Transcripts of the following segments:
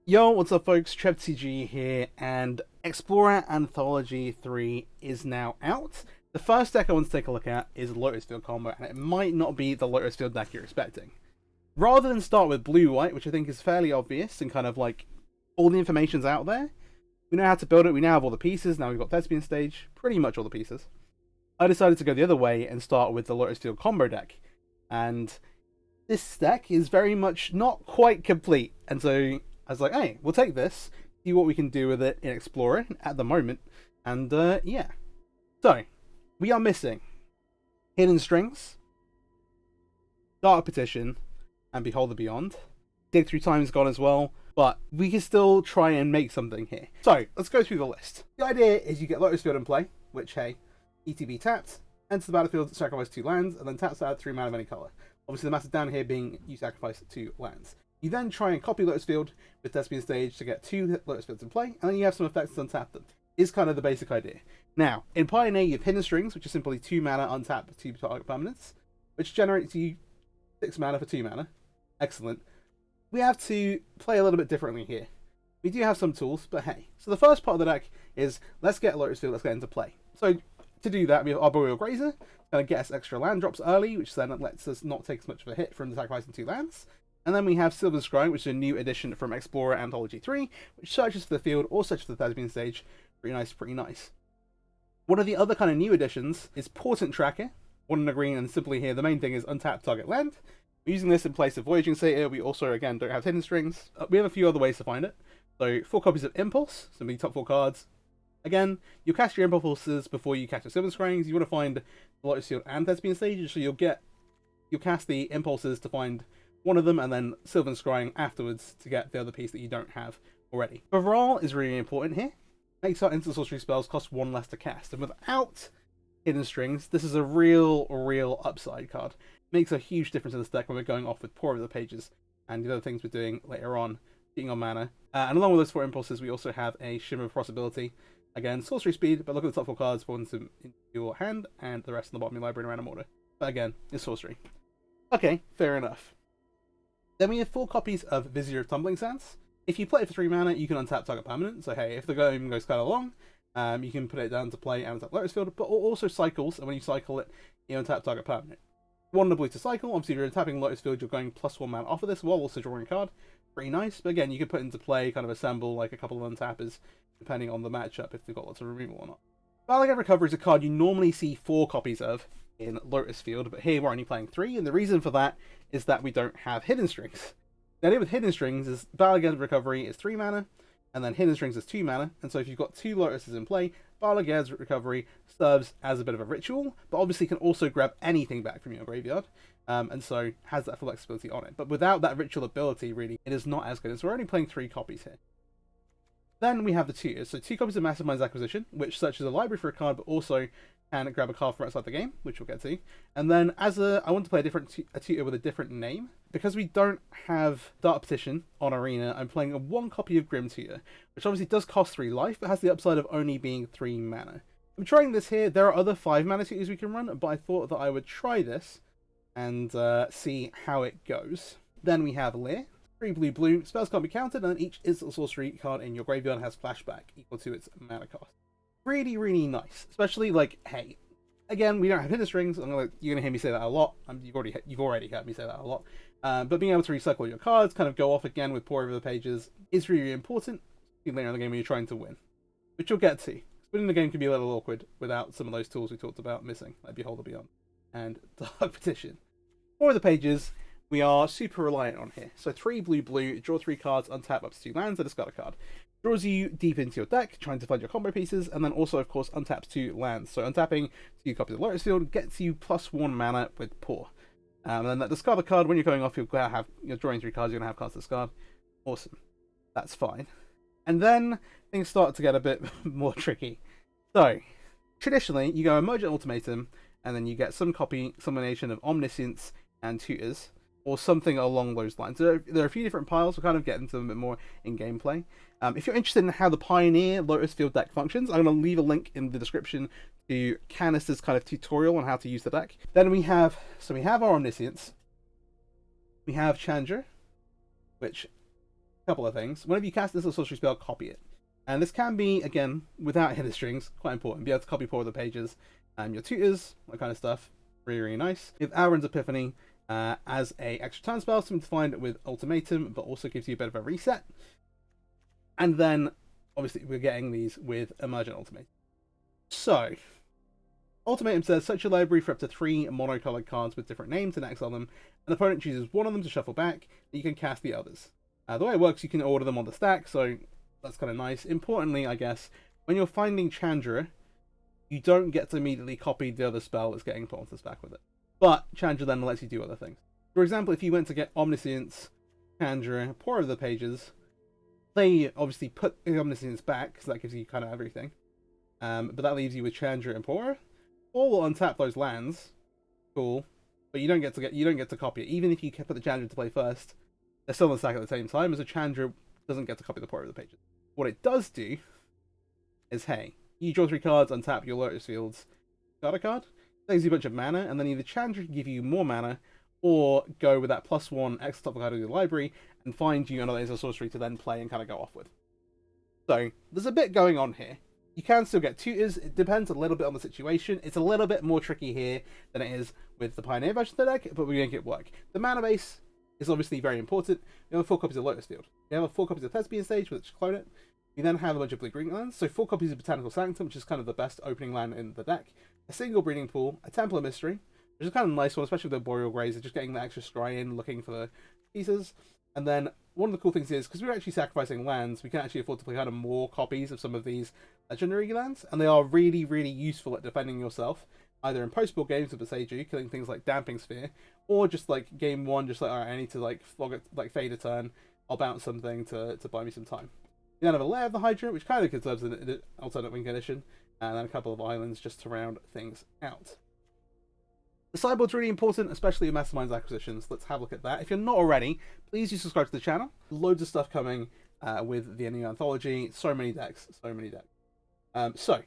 Yo, what's up folks, TG here, and Explorer Anthology 3 is now out. The first deck I want to take a look at is Lotus Field combo, and it might not be the Lotus Field deck you're expecting. Rather than start with blue-white, which I think is fairly obvious, and kind of like, all the information's out there, we know how to build it, we now have all the pieces, now we've got Thespian stage, pretty much all the pieces. I decided to go the other way and start with the Lotus Field combo deck, and this deck is very much not quite complete, and so I was like, hey, we'll take this, see what we can do with it in Explorer at the moment, and yeah. So, we are missing Hidden Strings, Dark Petition, and Behold the Beyond. Dig Through Time is gone as well, but we can still try and make something here. So, let's go through the list. The idea is you get Lotus Field in play, which, hey, ETB tapped, enter the battlefield, sacrifice 2 lands, and then taps to add 3 mana of any colour. Obviously the massive down here being you sacrifice 2 lands. You then try and copy Lotus Field with Thespian Stage to get 2 Lotus Fields in play, and then you have some effects to untap them. Is kind of the basic idea. Now, in Pioneer you have Hidden Strings, which is simply 2 mana untap 2 target permanents, which generates you 6 mana for 2 mana. Excellent. We have to play a little bit differently here. We do have some tools, but hey. So the first part of the deck is, let's get Lotus Field, let's get into play. So, to do that, we have Arboreal Grazer, going to get us extra land drops early, which then lets us not take as much of a hit from sacrificing 2 lands. And then we have Sylvan Scrying, which is a new addition from Explorer Anthology 3, which searches for the field or searches for the Thespian stage. Pretty nice, pretty nice. One of the other kind of new additions is Portent Tracker. 1 and a green, and simply here, the main thing is untap target land. We're using this in place of Voyaging Satyr. We also, again, don't have Hidden Strings. We have a few other ways to find it. So, 4 copies of Impulse, so the top 4 cards. Again, you cast your Impulses before you cast your Sylvan Scryings. You want to find the Lotus Field and Thespian stages, so you'll cast the Impulses to find one of them, and then Sylvan Scrying afterwards to get the other piece that you don't have already. Overall is really important here. Makes our instant sorcery spells cost 1 less to cast, and without Hidden Strings, this is a real upside card. Makes a huge difference in this deck when we're going off with Pour Over the Pages and the other things we're doing later on, being on mana. And along with those 4 impulses, we also have a Shimmer of Possibility. Again, sorcery speed, but look at the top 4 cards, put them into your hand, and the rest in the bottom of your library in random order. But again, it's sorcery. Okay, fair enough. Then we have 4 copies of Vizier of Tumbling Sands. If you play it for 3 mana, you can untap target permanent. So hey, if the game goes kind of long, you can put it down to play and untap Lotus Field, but also cycles, and when you cycle it, you untap target permanent. 1 and a blue to cycle. Obviously, if you're untapping Lotus Field, you're going +1 mana off of this, while also drawing a card. Pretty nice, but again, you could put into play, kind of assemble like a couple of untappers, depending on the matchup, if they've got lots of removal or not. Valagad Recovery is a card you normally see 4 copies of in Lotus Field, but here we're only playing 3, and the reason for that is that we don't have Hidden Strings. The idea with Hidden Strings is Valagad's Recovery is 3 mana, and then Hidden Strings is 2 mana, and so if you've got 2 Lotuses in play, Valagad's Recovery serves as a bit of a ritual, but obviously can also grab anything back from your graveyard, and so has that flexibility on it. But without that ritual ability, really, it is not as good, so we're only playing 3 copies here. Then we have the tutors, so 2 copies of Massive Mind's Acquisition, which searches a library for a card, but also can grab a card from outside the game, which we'll get to. And then, I want to play a tutor with a different name. Because we don't have Dark Petition on Arena, I'm playing a 1 copy of Grim Tutor, which obviously does cost 3 life, but has the upside of only being 3 mana. I'm trying this here. There are other 5 mana tutors we can run, but I thought that I would try this and see how it goes. Then we have Leer. 3 blue, spells can't be countered, and then each instant sorcery card in your graveyard has flashback equal to its mana cost. Really nice. Especially, like, hey, again, we don't have Hidden Strings. You're gonna hear me say that a lot. You've already heard me say that a lot. But being able to recycle your cards, kind of go off again with Pour Over the Pages, is really important later in the game when you're trying to win. Which you'll get to. Winning the game can be a little awkward without some of those tools we talked about missing, like Behold the Beyond and Dark Petition. Pour Over the Pages, we are super reliant on here. So 3 blue, draw 3 cards, untap up to 2 lands, and discard a card. Draws you deep into your deck, trying to find your combo pieces, and then also, of course, untaps 2 lands. So untapping 2 copies of Lotus Field gets you +1 mana with Pour. And then that discard a card, when you're going off, you're drawing 3 cards, you're going to have cards to discard. Awesome. That's fine. And then things start to get a bit more tricky. So, traditionally, you go Emergent Ultimatum, and then you get some combination of Omniscience and Tutors, or something along those lines. There are a few different piles, we'll kind of get into them a bit more in gameplay. If you're interested in how the Pioneer Lotus Field deck functions, I'm going to leave a link in the description to Kannister's kind of tutorial on how to use the deck. Then we have our Omniscience, we have Challenger, which couple of things. Whenever you cast this little sorcery spell, copy it. And this can be, again, without hidden strings, quite important. Be able to copy four of the pages, your tutors, that kind of stuff. Really, really nice. With Alrund's Epiphany as a extra turn spell, something to find with Ultimatum, but also gives you a bit of a reset. And then, obviously, we're getting these with Emergent Ultimatum. So, Ultimatum says, search your library for up to 3 monocolored cards with different names and exile them. An opponent chooses one of them to shuffle back, and you can cast the others. The way it works, you can order them on the stack, so that's kind of nice. Importantly, I guess, when you're finding Chandra, you don't get to immediately copy the other spell that's getting put onto the stack with it. But Chandra then lets you do other things. For example, if you went to get Omniscience, Chandra, pour over the pages, they obviously put the Omniscience back, so that gives you kind of everything. But that leaves you with Chandra and Pora. Or will untap those lands. Cool. But you don't get to copy it. Even if you put the Chandra to play first, they're still on the stack at the same time, as a Chandra doesn't get to copy the Pora over the pages. What it does do is, hey, you draw 3 cards, untap your Lotus Fields, got a card, saves you a bunch of mana, and then either Chandra can give you more mana, or go with that +1 extra top card of your library, and find you another sorcery to then play and kind of go off with. So, there's a bit going on here. You can still get tutors, it depends a little bit on the situation. It's a little bit more tricky here than it is with the Pioneer version of the deck, but we make it work. The mana base is obviously very important. We have 4 copies of Lotus Field. We have 4 copies of Thespian Stage, which clone it. We then have a bunch of blue-green lands, so 4 copies of Botanical Sanctum, which is kind of the best opening land in the deck. A single Breeding Pool, a Temple of Mystery, which is kind of a nice one, especially with the Boreal Grays, just getting the extra scry looking for the pieces. And then one of the cool things is, because we're actually sacrificing lands, we can actually afford to play kind of more copies of some of these legendary lands, and they are really, really useful at defending yourself, either in post-board games with Beseiju, killing things like Damping Sphere, or just like game 1, just like, alright, I need to like flog it, like fade a turn, I'll bounce something to buy me some time. We then have a Lair of the Hydra, which kind of conserves an alternate win condition, and then a couple of islands just to round things out. The sideboard's really important, especially in Masterminds acquisitions. Let's have a look at that. If you're not already, please do subscribe to the channel. Loads of stuff coming with the new anthology. So many decks, so many decks. So,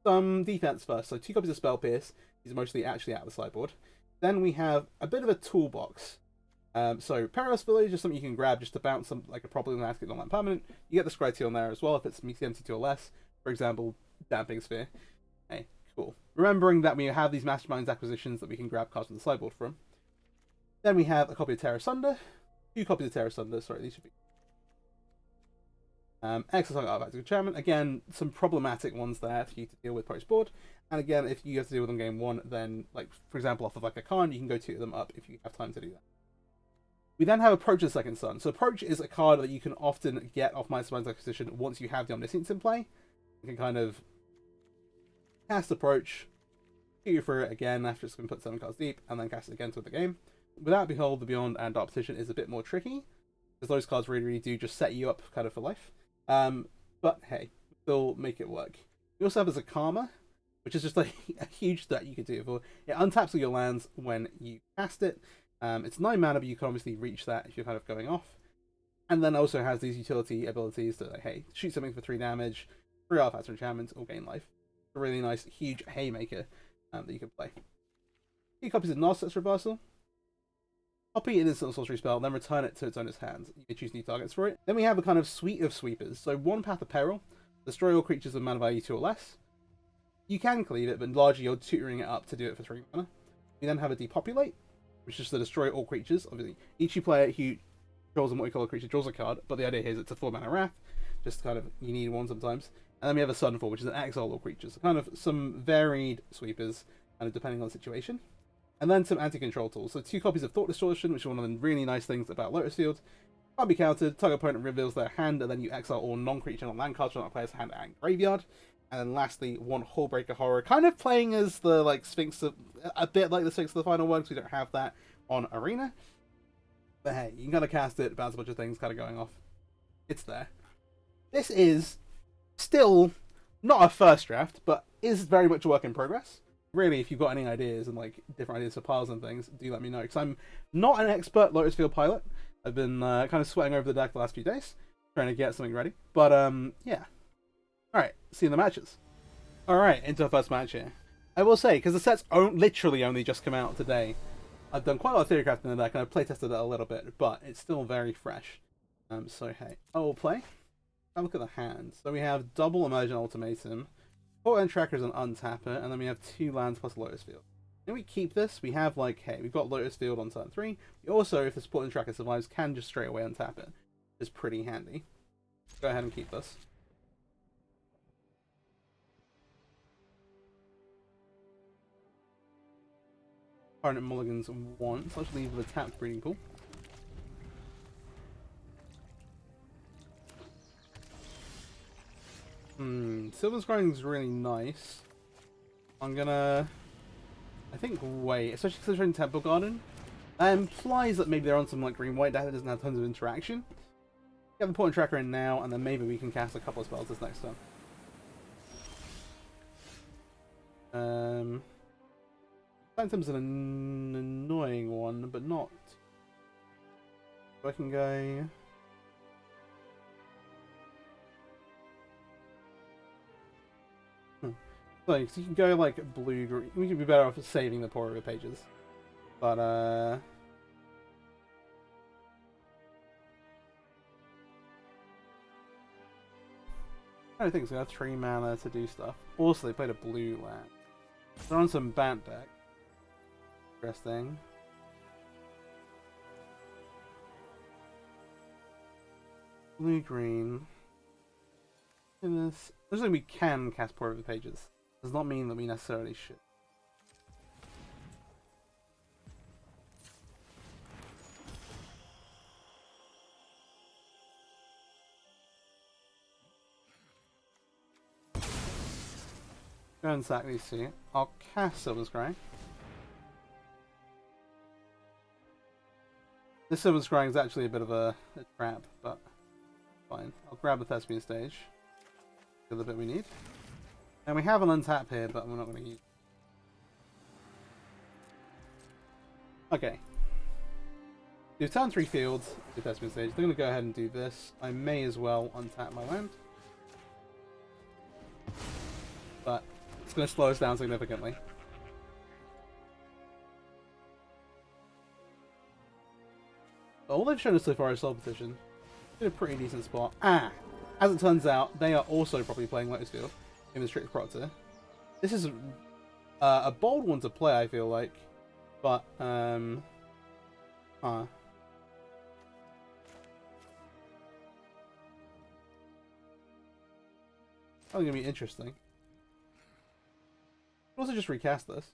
some defense first. So 2 copies of Spell Pierce. These are mostly actually out of the sideboard. Then we have a bit of a toolbox. So Perilous Village is something you can grab just to bounce some, like a problem basket on that permanent. You get the Scry on there as well if it's CMC2 or less. For example, Damping Sphere. Hey, cool. Remembering that we have these Masterminds acquisitions that we can grab cards from the sideboard from. Then we have a copy of Terra Sunder. 2 copies of Terra Sunder. Sorry, these should be. Exercise Artifact of Enchantment. Again, some problematic ones there for you to deal with post-board. And again, if you have to deal with them game 1, then, like, for example, off of like a Khan, you can go 2 them up if you have time to do that. We then have Approach the Second Sun. So Approach is a card that you can often get off Masterminds acquisition once you have the Omniscience in play. You can kind of cast Approach, shoot you through it again after it's been put 7 cards deep, and then cast it again to win the game. Without Behold, the Beyond, and Dark Petition is a bit more tricky, because those cards really, really do just set you up kind of for life. But hey, still make it work. You also have as a Karma, which is just like a huge threat you could do. For it untaps all your lands when you cast it. It's 9 mana, but you can obviously reach that if you're kind of going off. And then also has these utility abilities to, like, hey, shoot something for 3 damage, 3 artifacts or enchantments, or gain life. A really nice, huge haymaker that you can play. 2 copies of Narset's Reversal. Copy an instant sorcery spell, then return it to its owner's hands. You can choose new targets for it. Then we have a kind of suite of sweepers. So 1 Path of Peril. Destroy all creatures with mana value 2 or less. You can cleave it, but largely you're tutoring it up to do it for 3 mana. We then have a Depopulate, which is to destroy all creatures. Obviously, each player who draws a multicolored creature draws a card, but the idea here is it's a 4 mana Wrath. Just kind of, you need one sometimes. And then we have a Sunfall, which is an exile all creatures. So kind of some varied sweepers, kind of depending on the situation. And then some anti-control tools. So 2 copies of Thought Distortion, which is one of the really nice things about Lotus Field. Can't be countered. Target opponent reveals their hand, and then you exile all non-creature non-land cards from that player's hand and graveyard. And then lastly, 1 Hullbreaker Horror, kind of playing as the like Sphinx of, a bit like the Sphinx of the Final Word, because we don't have that on Arena. But hey, you can kind of cast it, bounce a bunch of things kind of going off. It's there. This is still not a first draft, but is very much a work in progress. Really, if you've got any ideas and like different ideas for piles and things, do let me know, because I'm not an expert Lotus Field pilot. I've been kind of sweating over the deck the last few days, trying to get something ready. But yeah. Alright, see you in the matches. Alright, into our first match here. I will say, because the set's literally only just come out today, I've done quite a lot of theory crafting in the deck, and I've playtested it a little bit, but it's still very fresh. So hey, I will play. Have a look at the hand. So we have double Emergent Ultimatum, Port and Trackers and Untapper, and then we have 2 lands plus Lotus Field. If we keep this, we have like, hey, we've got Lotus Field on turn 3. We also, if the Port and Tracker survives, can just straight away untap it. It's pretty handy. Go ahead and keep this. Current mulligans once. I'll just leave the tapped breeding pool. Sylvan Scrying is really nice. I'm gonna, I think, wait, especially considering Temple Garden. That implies that maybe they're on some like green-white deck that doesn't have tons of interaction. Get the Point Tracker in now, and then maybe we can cast a couple of spells this next turn. Phantom's an annoying one, but not. So I can go. So you can go like blue, green. We could be better off saving the poor pages, but I don't think so. I have 3 mana to do stuff. Also, they played a blue land. They're on some Bant deck. Interesting. Blue green. This. Looks like we can cast Pour Over Pages. Does not mean that we necessarily should. Go and sack these 2. I'll cast Sylvan Scrying. This Sylvan Scrying is actually a bit of a trap, but fine. I'll grab the Thespian stage. The bit we need. And we have an untap here, but we're not going to use it. Okay. Do turn 3 fields, do Thespian stage. They're going to go ahead and do this. I may as well untap my land. But it's going to slow us down significantly. All they've shown us so far is Soul Petition. In a pretty decent spot. As it turns out, they are also probably playing Lotus Field in the Strict Proctor. This is a bold one to play, I feel like. But, Probably going to be interesting. Also just recast this.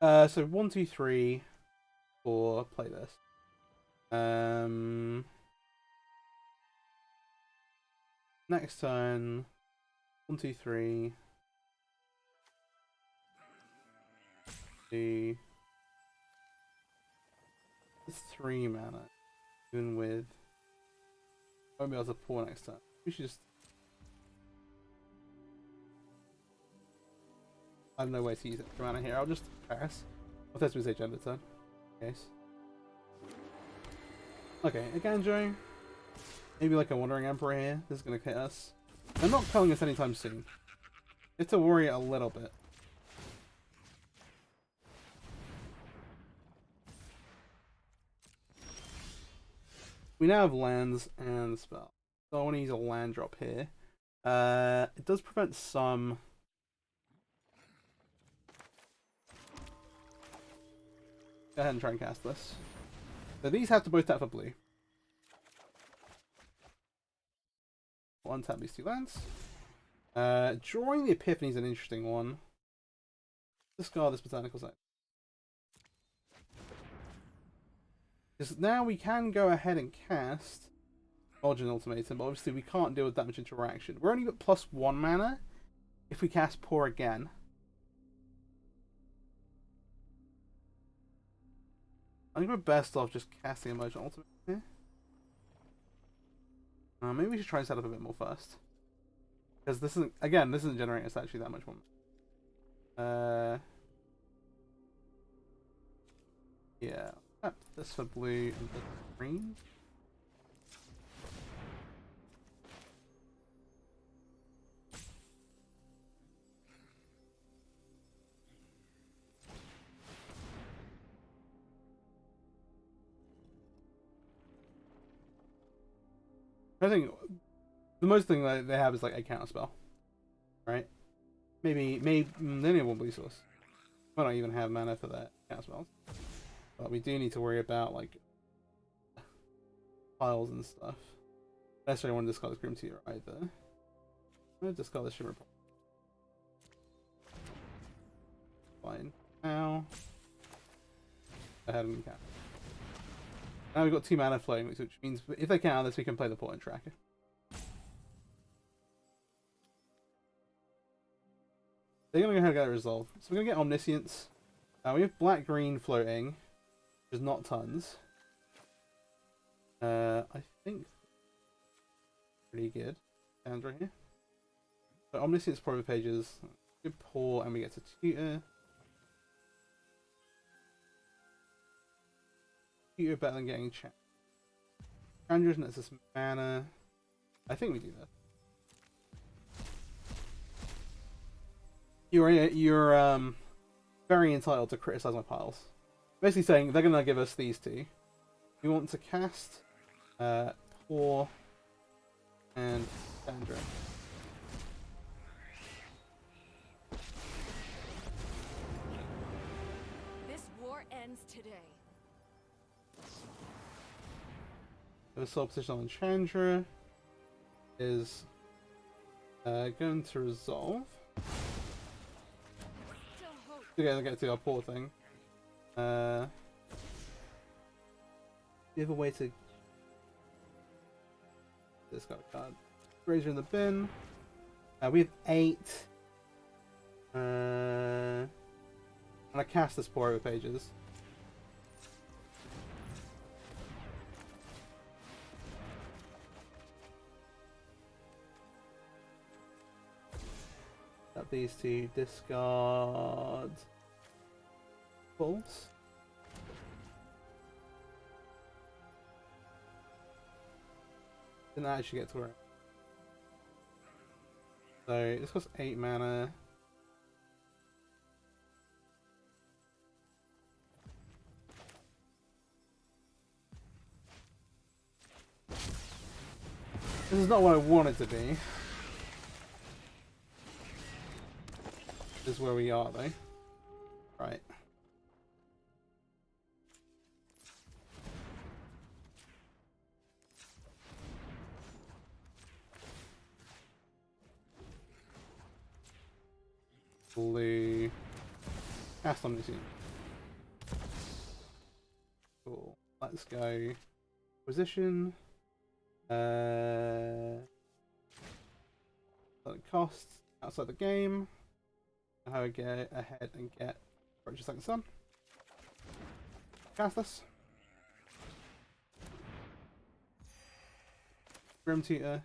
So 1, 2, 3, 4, play this. Next turn, 1, 2, 3. It's 3 mana. Even with. I won't be able to pour next turn. We should just. I have no way to use it from mana here. I'll just pass. I'll test with end of turn. Case. Okay, again, Joe. Maybe like a Wandering Emperor here. This is going to hit us. They're not killing us anytime soon. You have to worry a little bit. We now have lands and spell. So I want to use a land drop here. It does prevent some. Go ahead and try and cast this. So these have to both tap for blue. We'll untap these 2 lands. Drawing the Epiphany is an interesting one. Discard this Botanical Site. Because now we can go ahead and cast Origin Ultimatum, but obviously we can't deal with that much interaction. We're only got +1 mana if we cast Pour again. I think we're best off just casting Emergent Ultimate here. Maybe we should try and set up a bit more first. Because this isn't, again, this isn't generating us actually that much more. Yeah. This for blue and this for green. I think the most thing that they have is like a counter spell, right? Maybe they only have one blue source. We don't even have mana for that counter spells, but we do need to worry about like piles and stuff. I necessarily want to discard this Grim Tutor either. I'm gonna discard the Shimmer Pot. Fine. Now, ahead and cap. Now we've got 2 mana floating, which means if they count this, we can play the Portent Tracker. They're gonna go ahead and get it resolved. So we're gonna get Omniscience. We have black-green floating, which is not tons. I think pretty good. Sounds right here. So Omniscience Pro pages, good pull, and we get to tutor. Tutor better than getting Chandra's nets us mana. I think we do that. You're very entitled to criticize my piles. Basically saying they're gonna give us these 2. We want to cast Pour and Chandra. This war ends today. The soul position on Chandra is going to resolve. Together get to our poor thing. The other way to discard a card. Razor in the bin. We have 8. And I cast this pour over pages. Up these 2, discard pulse. Didn't actually get to where. So this costs 8 mana. This is not what I want it to be. This is where we are though. Right. Blue. Cast on this unit. Cool. Let's go. Position. Costs outside the game. How I get ahead and get Approach the Second Sun. Cast this. Grim Tutor.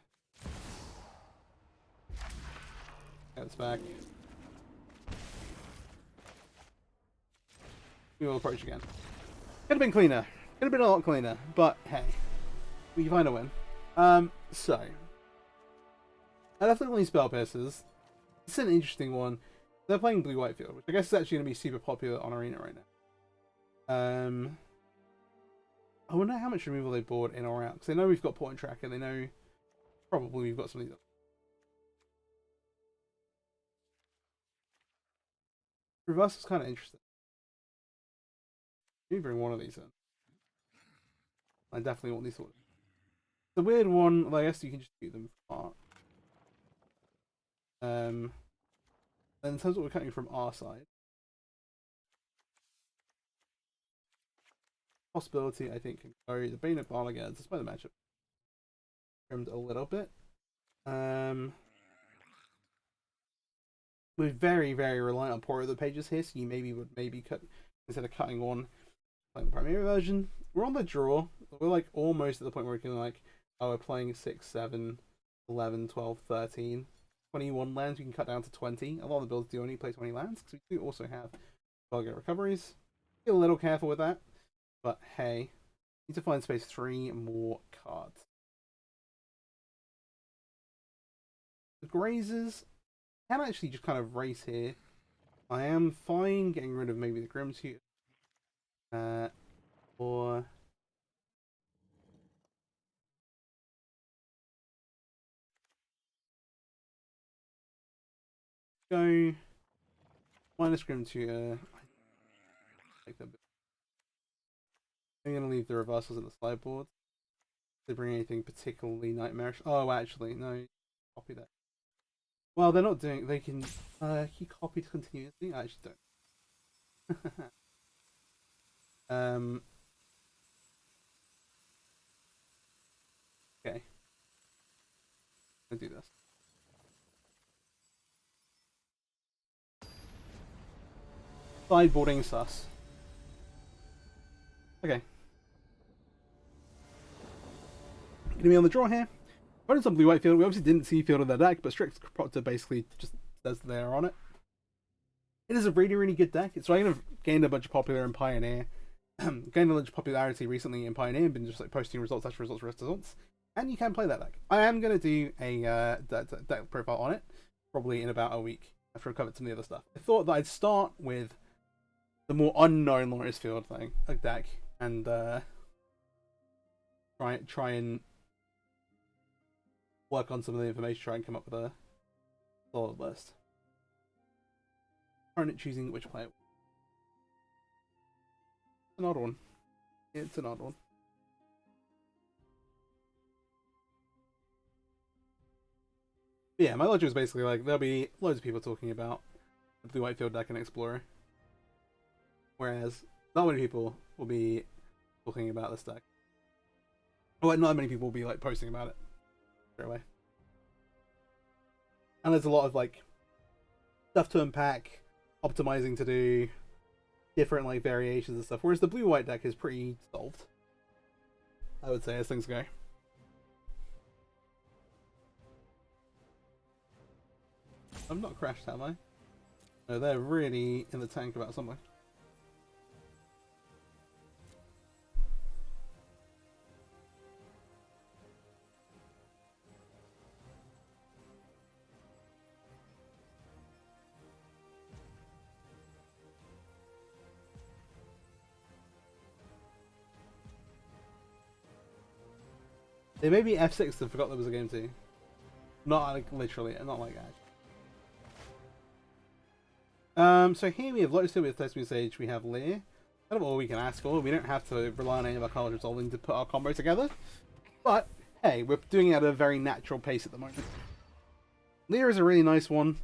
Get this back. We will approach again. Could have been cleaner. Could have been a lot cleaner, but hey, we can find a win. So I definitely Spell Piercers. It's an interesting one. They're playing Blue-White Field, which I guess is actually going to be super popular on Arena right now. I wonder how much removal they board in or out, because they know we've got Portent Tracker, they know probably we've got some of these. Reverse is kind of interesting. Let me bring one of these in. I definitely want these sorts. The weird one, well, I guess you can just do them apart. And in terms of what we're cutting from our side, possibility I think can go the Bane of Barligan, despite the matchup trimmed a little bit. We're very, very reliant on pour of the pages here, so you maybe cut instead of cutting one, playing the primary version. We're on the draw. We're like almost at the point where we can like, oh, we're playing 6, 7, 11, 12, 13, 21 lands. We can cut down to 20. A lot of the builds do only play 20 lands because we do also have target recoveries. Be a little careful with that, but hey, need to find space 3 more cards. The Grazers can actually just kind of race here. I am fine getting rid of maybe the Grim Tutor. Or go minus Grim Tutor. Take that bit. I'm gonna leave the reversals in the sideboard. They bring anything particularly nightmarish. Oh, actually, no. Copy that. Well, they're not doing. They can key copy to continuously. I actually don't. Okay. I'll do this. Sideboarding sus. Okay. Gonna be on the draw here. Running some blue white field. We obviously didn't see field in their deck, but Strix Proctor basically just says they're on it. It is a really, really good deck. It's kind of gained a bunch of popularity in Pioneer. Gained a bunch of popularity recently in Pioneer, and been just like posting results after results, results. And you can play that deck. I am gonna do a deck profile on it, probably in about a week after I've covered some of the other stuff. I thought that I'd start with the more unknown Lotus Field thing, like deck, and try and work on some of the information, try and come up with a solid list. Currently choosing which player. An odd one. It's an odd one. But yeah, my logic was basically like there'll be loads of people talking about the blue white field deck and Explorer, whereas not many people will be talking about this deck. Well, not many people will be like posting about it straight away. And there's a lot of like stuff to unpack, optimizing to do, different like variations and stuff. Whereas the blue white deck is pretty solved, I would say, as things go. I'm not crashed, am I? No, they're really in the tank about something. They may be F6 and forgot there was a game too. Not like literally, not like that. So here we have Lotus Field with Thespian Sage, we have Lear. Kind of all we can ask for. We don't have to rely on any of our cards resolving to put our combo together. But hey, we're doing it at a very natural pace at the moment. Lear is a really nice one.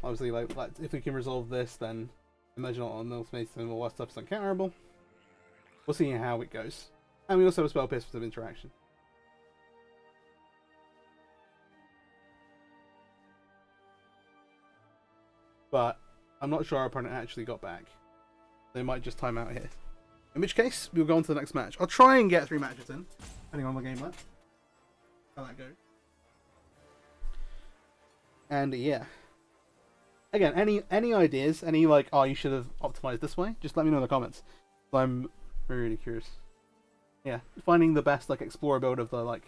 Obviously, like if we can resolve this, then imagine on the ultimate and all that stuff is uncounterable. We'll see how it goes. And we also have a spell pierce for some interaction. But I'm not sure our opponent actually got back. They might just time out here. In which case, we'll go on to the next match. I'll try and get 3 matches in, depending on the game left. How that goes. And yeah. Again, any ideas, any like, oh, you should have optimized this way, just let me know in the comments. I'm really curious. Yeah, finding the best like explorer build of the like.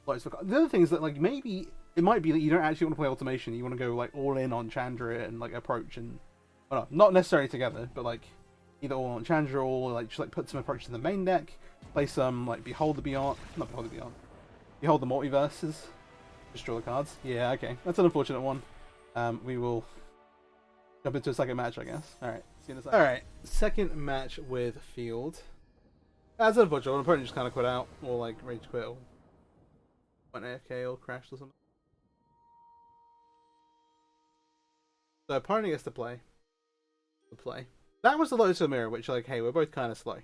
The other thing is that like maybe it might be that you don't actually want to play automation. You want to go like all in on Chandra and like approach and, well, no, not necessarily together, but like either all on Chandra or like just like put some approach to the main deck, play some like Behold the Beyond, not Behold the Beyond, Behold the Multiverses, just draw the cards. Yeah, okay, that's an unfortunate one. We will jump into a second match, I guess. All right, see you in a second. All right, second match with Field. As unfortunate, an opponent just kind of quit out or like rage quit or went AFK or crashed or something. So opponent gets to play. That was the Lotus Field mirror, which like, hey, we're both kind of slow.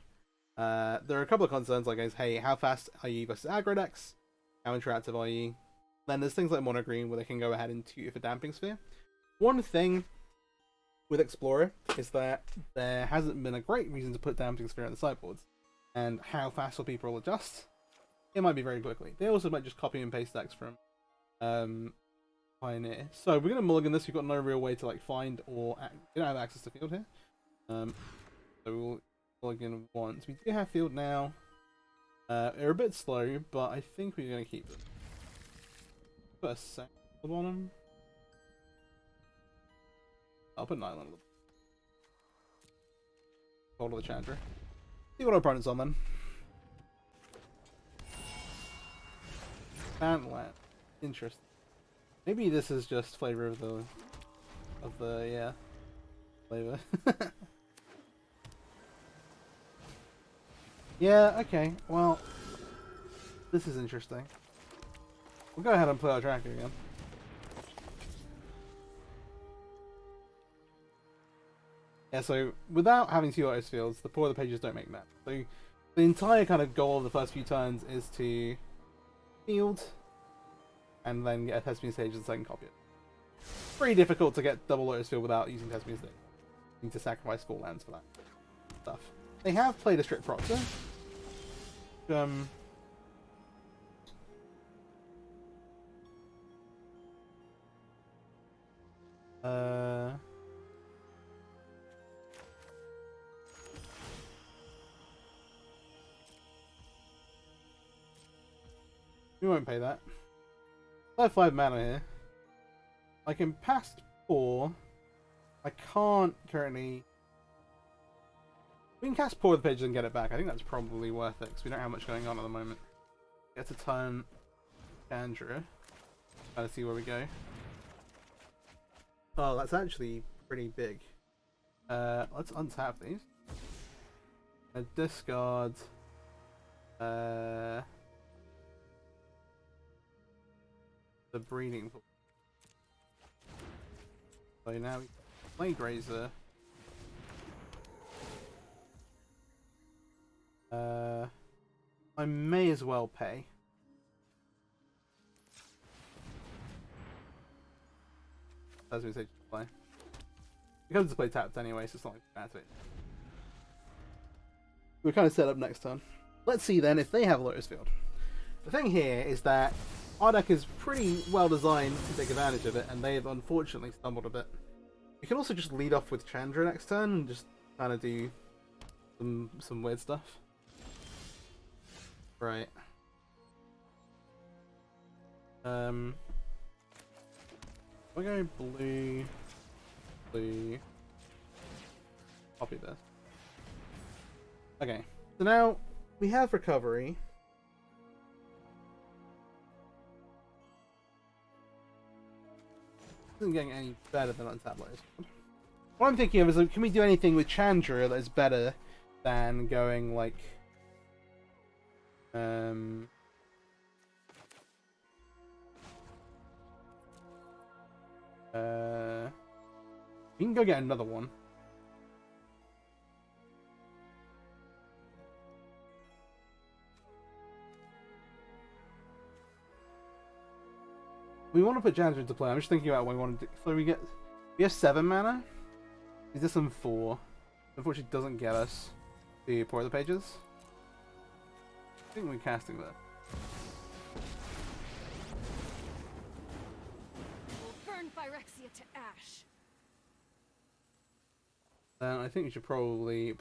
There are a couple of concerns, like, hey, how fast are you versus aggro decks? How interactive are you? Then there's things like Mono Green where they can go ahead and tutor for Damping Sphere. One thing with Explorer is that there hasn't been a great reason to put Damping Sphere on the sideboards. And how fast will people adjust? It might be very quickly. They also might just copy and paste decks from Pioneer. So we're gonna mulligan this. We've got no real way to like find or we don't have access to Field here. So we'll mulligan once. We do have Field now. They're a bit slow, but I think we're gonna keep them. Put a sack on them. I'll put an island on them. Hold of the Chandra. See what our opponent's on then. Bandland. Interesting. Maybe this is just flavor of the of the flavor. Yeah, okay, well, this is interesting. We'll go ahead and play our tracker again. Yeah, so without having two Lotus Fields, the poorer the pages don't make mana. So the entire kind of goal of the first few turns is to field and then get a Thespian Stage as the second copy. Pretty difficult to get double Lotus Field without using Thespian Stage. You need to sacrifice 4 lands for that stuff. They have played a strict Proxer. We won't pay that. I have 5 mana here. I can pass 4. I can't currently. We can cast Pour the Pages and get it back. I think that's probably worth it because we don't have much going on at the moment. Get to turn Chandra. Try to see where we go. Oh, that's actually pretty big. Let's untap these. Discard. The breeding pool. So now we play Grazer. I may as well pay. As we say, play. It comes to play tapped anyway, so it's not like bad to it. We're kind of set up next turn. Let's see then if they have Lotus Field. The thing here is that our deck is pretty well designed to take advantage of it, and they've unfortunately stumbled a bit. You can also just lead off with Chandra next turn and just kind of do some weird stuff. Right. We'll go blue, blue. Copy this. Okay, so now we have recovery. Isn't getting any better than Untapped Lotus. What I'm thinking of is, like, can we do anything with Chandra that is better than going like, we can go get another one. We want to put Chandra into play. I'm just thinking about what we want to do. So we have 7 mana. Is this some 4? Unfortunately, it doesn't get us the Pour the Pages. I think we're casting that. We'll burn Phyrexia to ash. Then I think we should probably +1.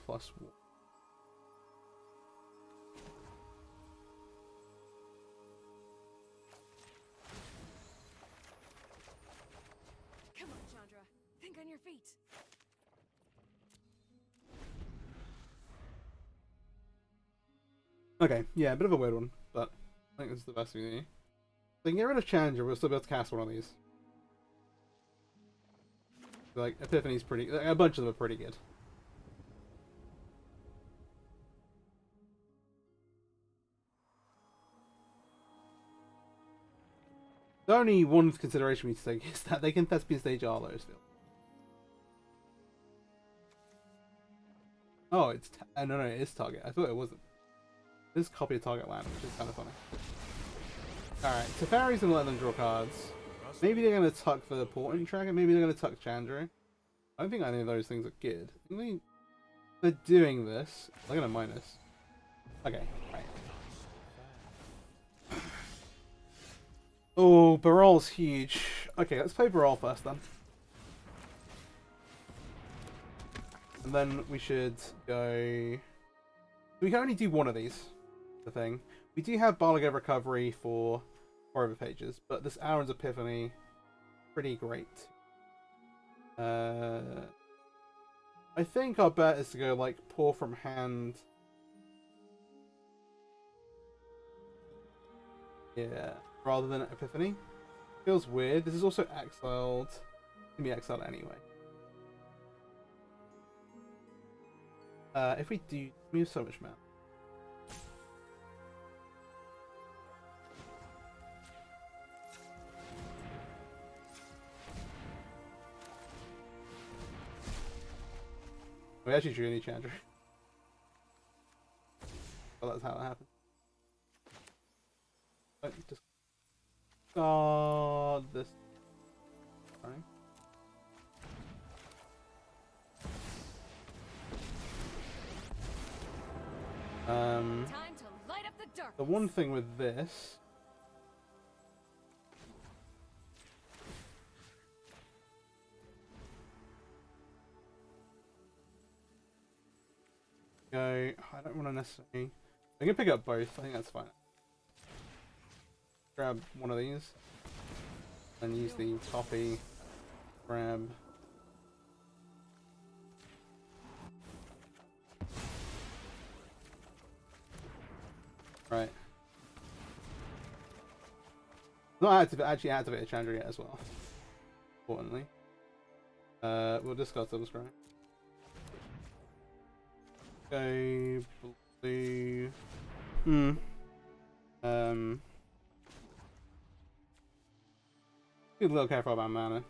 Come on, Chandra. Think on your feet. Okay, yeah, a bit of a weird one, but I think this is the best we need. So we can get rid of Chandra, we'll still be able to cast one of these. Like, Epiphany's pretty... a bunch of them are pretty good. The only one consideration we need to take is that they can Thespian Stage our Lotus Field. Oh, it's... no, it is target. I thought it wasn't. This is copy a target land, which is kind of funny. Alright, Teferi's gonna let them draw cards. Maybe they're gonna tuck the Portent Tracker, maybe they're gonna tuck Chandra. I don't think any of those things are good. I think they're doing this. They're gonna minus. Okay, right. Oh, Barol's huge. Okay, let's play Barol first then. And then we should go... We can only do one of these. The thing. We do have Barlog Recovery for Forever Pages, but this Aaron's Epiphany, pretty great. I think our bet is to go like Pour from hand. Yeah, rather than Epiphany. Feels weird. This is also exiled Can be exiled anyway. If we do, we have so much mana. We actually drew any Chandra. Well, that's how it happened. Just this. Sorry. Time to light up the dark. The one thing with this I don't want to necessarily. I can pick up both. I think that's fine. Grab one of these and use the copy. Grab. Right. Not actually activate a Chandra yet as well. Importantly. We'll discuss double scrying. Okay, blue. Be a little careful about mana.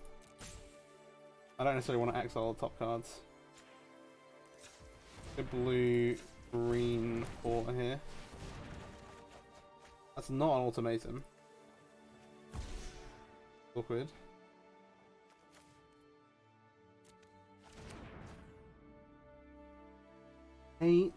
I don't necessarily want to exile the top cards. A blue, green, 4 here. That's not an ultimatum. Awkward. Eight.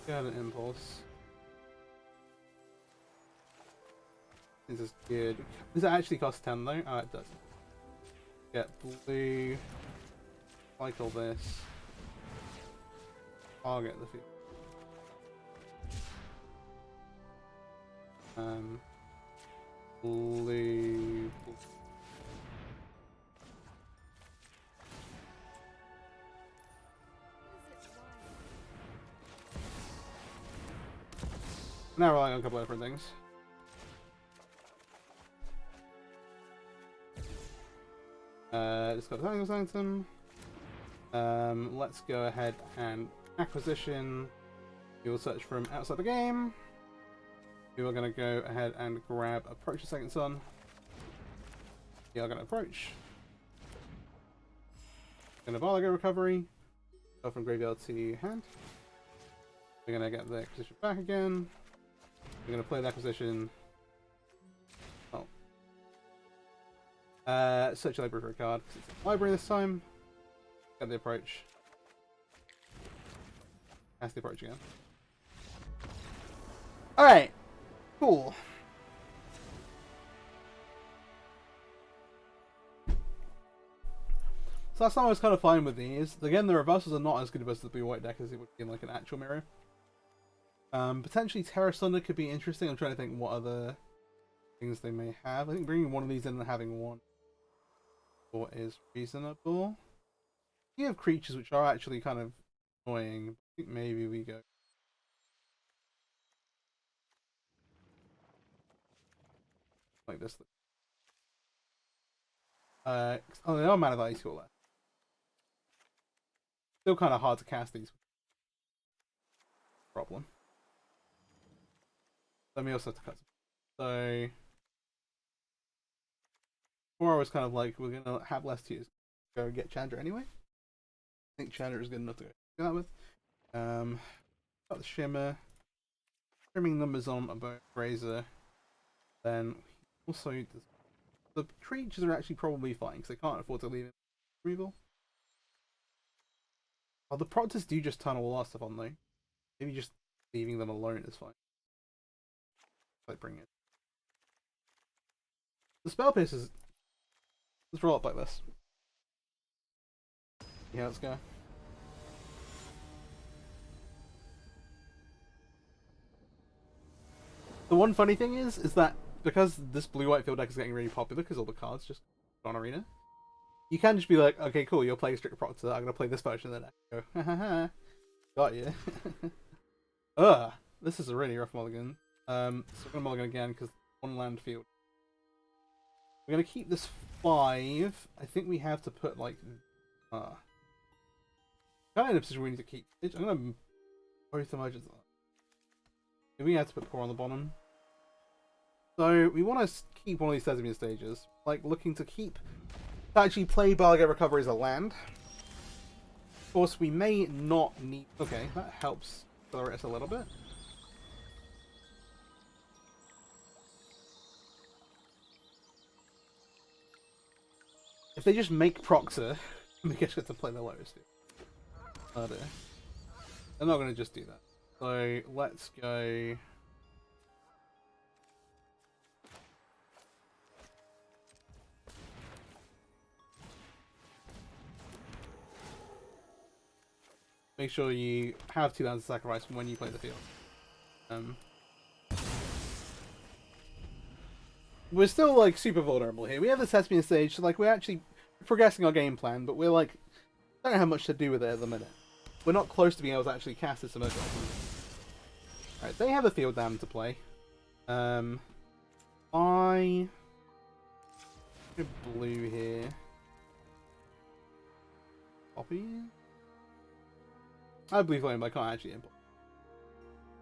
Got an impulse. This is good. Does it actually cost 10 though? Oh, it does. Get blue. Cycle this. Target the field. Blue. Now relying on a couple of different things. Just got the Tangles item. Let's go ahead and acquisition. We will search from outside the game. We are going to go ahead and grab Approach the Second Sun. We are going to approach. Going to Barlago Recovery. Go from graveyard to hand. We're going to get the acquisition back again. We're going to play the acquisition. Oh. Search your library for a card. It's a library this time. Get the approach. Cast the approach again. Alright. Cool. So last time I was kind of fine with these. Again, the reversals are not as good as the blue-white deck as it would be in like an actual mirror. Potentially Terra Thunder could be interesting. I'm trying to think what other things they may have. I think bringing one of these in and having one is reasonable. You have creatures which are actually kind of annoying. I think maybe we go like this. Oh, they are mana value left. Still kind of hard to cast these. Problem. Let me also have to cut. So, before I was kind of like, we're gonna have less tiers. Go get Chandra anyway. I think Chandra is good enough to go that with. Got the Shimmer. Trimming numbers on about Razor. Then also the creatures are actually probably fine because they can't afford to leave in removal. Oh, the Proctors do just turn all our stuff on though. Maybe just leaving them alone is fine. Like bring it. The Spell Piercers. Let's roll up like this. Yeah, let's go. The one funny thing is that because this blue-white field deck is getting really popular because all the cards just on Arena, You can just be like, okay, cool, you're playing Strict Proctor, I'm gonna play this version, then I go, ha ha ha, got you. Ugh, this is a really rough mulligan. So we're gonna mulligan again because one land field. We're gonna keep this 5. I think we have to put like, kind of in a position where we need to keep. I'm gonna both emergence. We have to put poor on the bottom. So we want to keep one of these Thespian stages, like looking to keep. To actually play Bargain Recovery as a land. Of course, we may not need. Okay, that helps accelerate us a little bit. If they just make Proxer, we get to play the Lotus Field. Oh dear. They're not going to just do that. So let's go. Make sure you have 2 lands to sacrifice when you play the field. We're still like super vulnerable here. We have the Thespian stage, so like we're actually progressing our game plan, but we're like don't have much to do with it at the minute. We're not close to being able to actually cast this emergence. Alright, they have a field dam to play. I go blue here. Copy. I believe flame, but I can't actually import.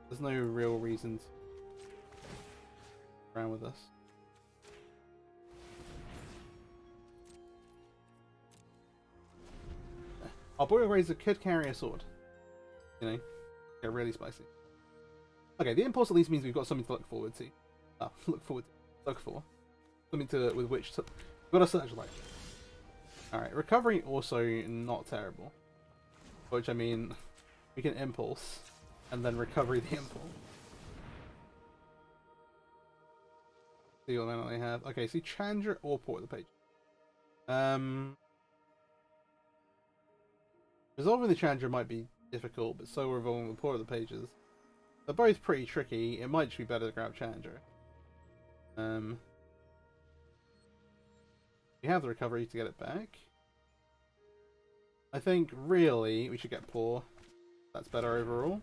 There's no real reason to around with this. Our Boil Razor could carry a sword. You know, get really spicy. Okay, the impulse at least means we've got something to look forward to. Look for. Something to with which to. We've got a Searchlight. Alright, recovery also not terrible. Which I mean, we can impulse and then recovery the impulse. See what mana they have. Okay, see Chandra or Port of the Page. Resolving the Chandra might be difficult, but so resolving the Port of the Pages. They're both pretty tricky. It might just be better to grab Chandra. We have the recovery to get it back. I think really we should get Poor. That's better overall.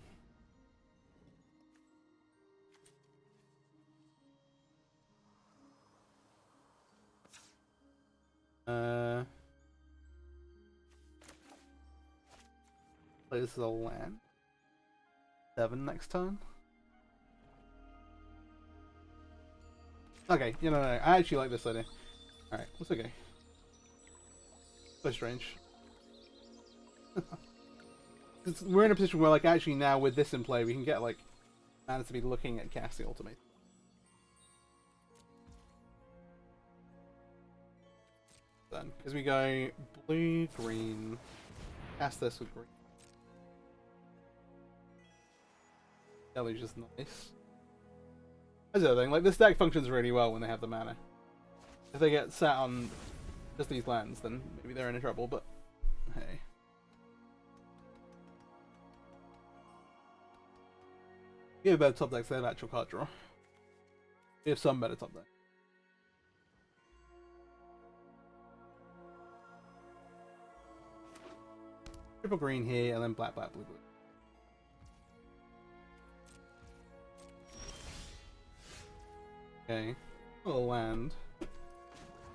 Play this as a land. 7 next turn. Okay, no. I actually like this idea. Alright, that's okay. So strange. We're in a position where, like, actually now with this in play, we can get, like, mana to be looking at casting Ultimate. Then, because we go blue, green, cast this with green. Yellow's just nice. That's the other thing, like, this deck functions really well when they have the mana. If they get sat on just these lands, then maybe they're in trouble, but hey. We have better top decks, they have actual card draw. We have some better top decks. Triple green here, and then black, blue, blue. Okay, a land. I'm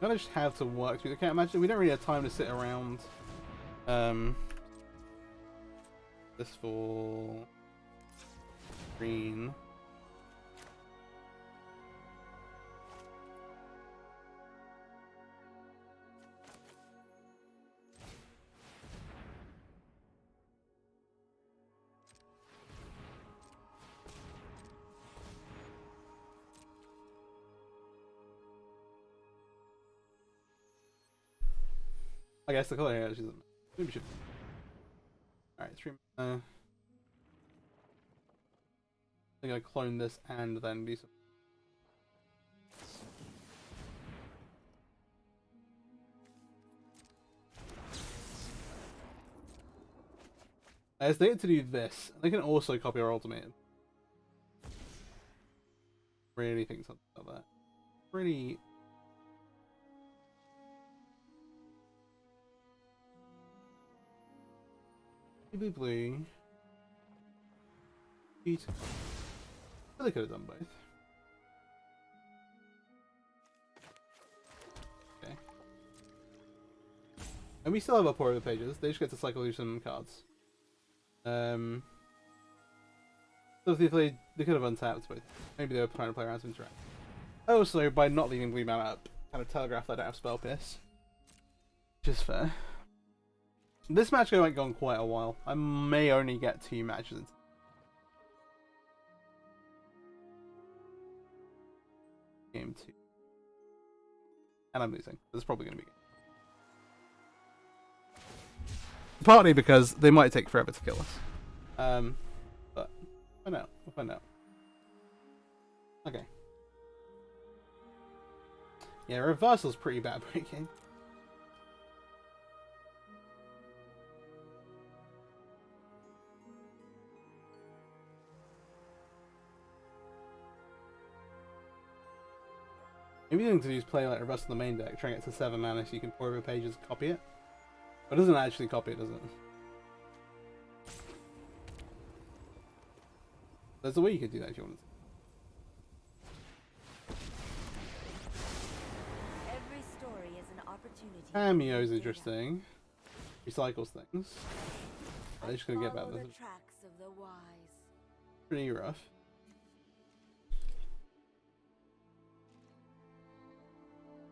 gonna just have to work through. I can't imagine we don't really have time to sit around. This for green. I guess the color here is maybe should. Alright, 3. I think I clone this and then do some. As they get to do this, they can also copy our ultimatum. Really think something about that. Pretty. Blue, blue. Beautiful. Really could have done both. Okay. And we still have our pour over pages. They just get to cycle through some cards. So if they could have untapped, but maybe they were trying to play around some interact. Also, by not leaving blue mana up, kind of telegraphed that I don't have Spell Pierce. Which is fair. This match might go on quite a while. I may only get 2 matches into game 2. And I'm losing. This is probably going to be good. Partly because they might take forever to kill us. But we'll find out. We'll find out. Okay. Yeah, reversal's pretty bad breaking. Maybe you can use play like reversal in the main deck, try and get to 7 mana so you can pour over pages and copy it. But it doesn't actually copy it, does it? There's a way you could do that if you wanted to. Every story is an opportunity. Cameo's interesting. Recycles things. I'm just gonna get about this. Tracks of the wise. Pretty rough.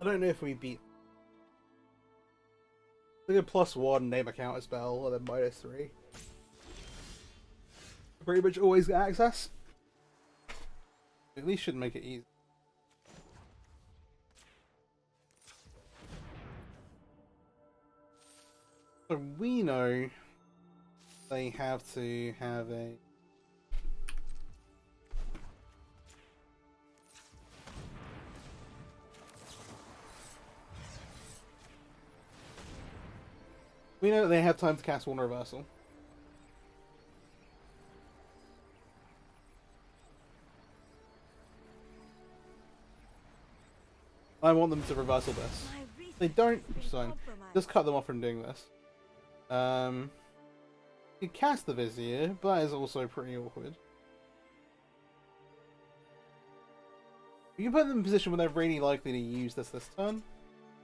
I don't know if we beat. Look at +1, name a counter spell, and then -3. Pretty much always get access. At least should make it easy. So we know they have to have a we know that they have time to cast one reversal. I want them to reversal this. They don't, so just cut them off from doing this. You cast the Vizier, but that is also pretty awkward. You can put them in a position where they're really likely to use this turn.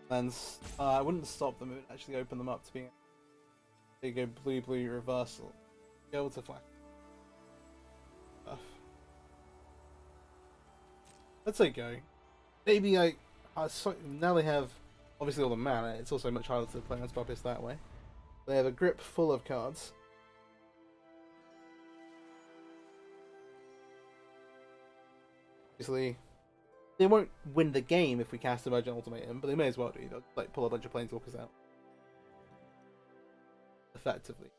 Then I wouldn't stop them, it would actually open them up to being. There you go, blue reversal. Be able to flash. Let's say go. Maybe now they have obviously all the mana. It's also much harder to play on Spell Pierce that way. They have a grip full of cards. Obviously, they won't win the game if we cast Emergent Ultimatum, but they may as well do. They'll like pull a bunch of Planeswalkers out. Effectively.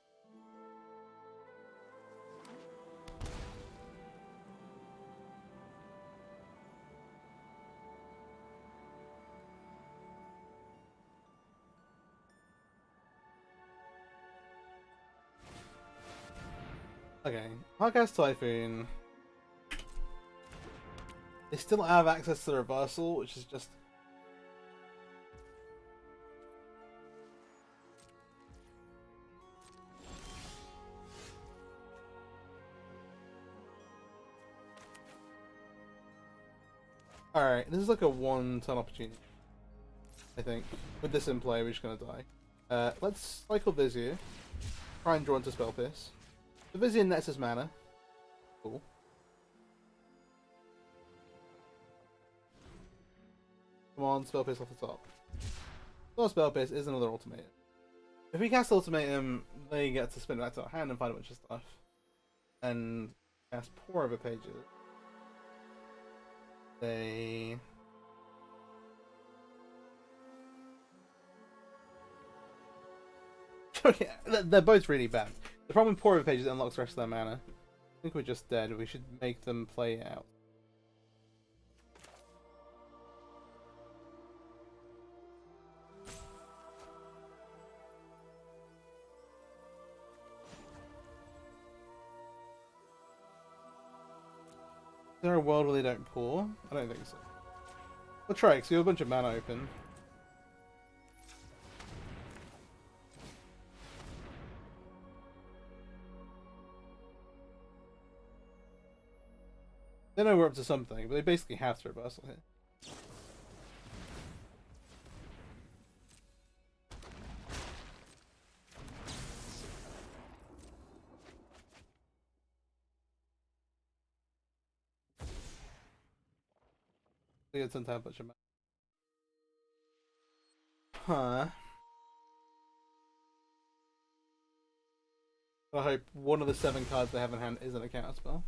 Okay, Hardcast Typhoon. They still have access to the reversal, which is just. Alright, this is like a one-turn opportunity. I think. With this in play, we're just gonna die. Let's cycle Vizier. Try and draw into Spell Pierce. The Vizier nets his mana. Cool. Come on, Spell Pierce off the top. Not Spell Pierce is another Ultimatum. If we cast Ultimatum, they get to spin back to our hand and find a bunch of stuff. And cast Pour Over pages. They. Okay, they're both really bad. The problem with Pour Over pages unlocks the rest of their mana. I think we're just dead. We should make them play it out. Is there a world where they don't pour? I don't think so. We'll try, because we have a bunch of mana open. They know we're up to something, but they basically have to reversal here. They get some time, but huh. I hope one of the 7 cards they have in hand isn't a counter spell.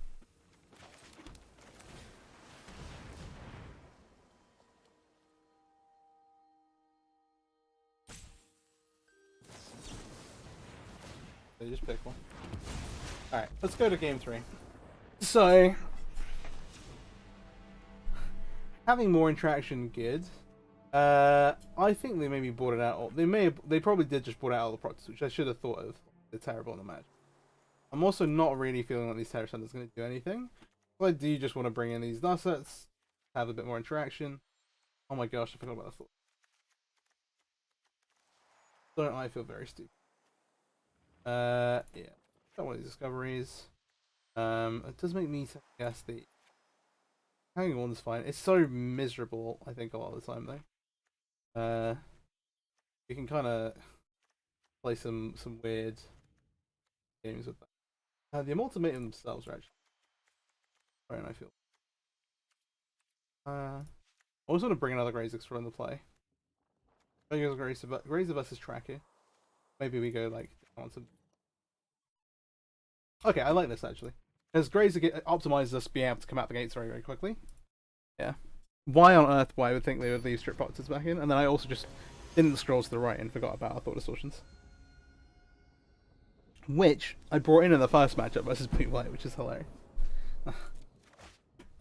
They just pick one. Alright, let's go to game 3. So, having more interaction, good. I think they maybe bought it out. Or they probably did just bought out all the procs, which I should have thought of. They're terrible in the match. I'm also not really feeling like these Terror Centers are going to do anything. So I do just want to bring in these Nussets, have a bit more interaction. Oh my gosh, I forgot about that thought. Don't I feel very stupid? Yeah. Got one of these discoveries. It does make me guess the hanging on's fine. It's so miserable, I think, a lot of the time though. You can kind of play some weird games with that. The Ultimatum themselves are actually fine, I feel. I also want to bring another Grazer for in the play. Grazer versus Tracker. Maybe we go like on some. Okay, I like this actually. Because Grazer optimizes us being able to come out the gates very, very quickly. Yeah. Why on earth I would think they would leave Strip Boxes back in? And then I also just didn't scroll to the right and forgot about our Thought Distortions. Which I brought in the first matchup versus Blue White, which is hilarious.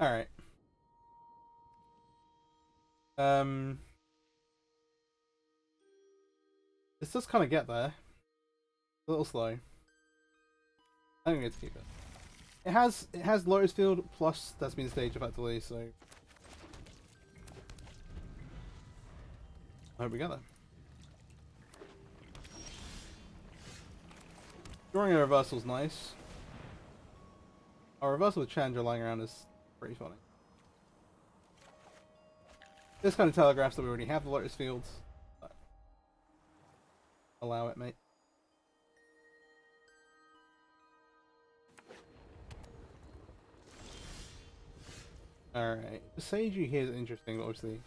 Alright. This does kind of get there. A little slow. I think I'm going to keep it. It has Lotus Field plus Thespian Stage effectively, so I hope we get there. Drawing a reversal is nice. Our reversal with Chandra lying around is pretty funny. This kind of telegraphs that we already have the Lotus Fields. Allow it, mate. Alright. Seiju here is interesting, obviously.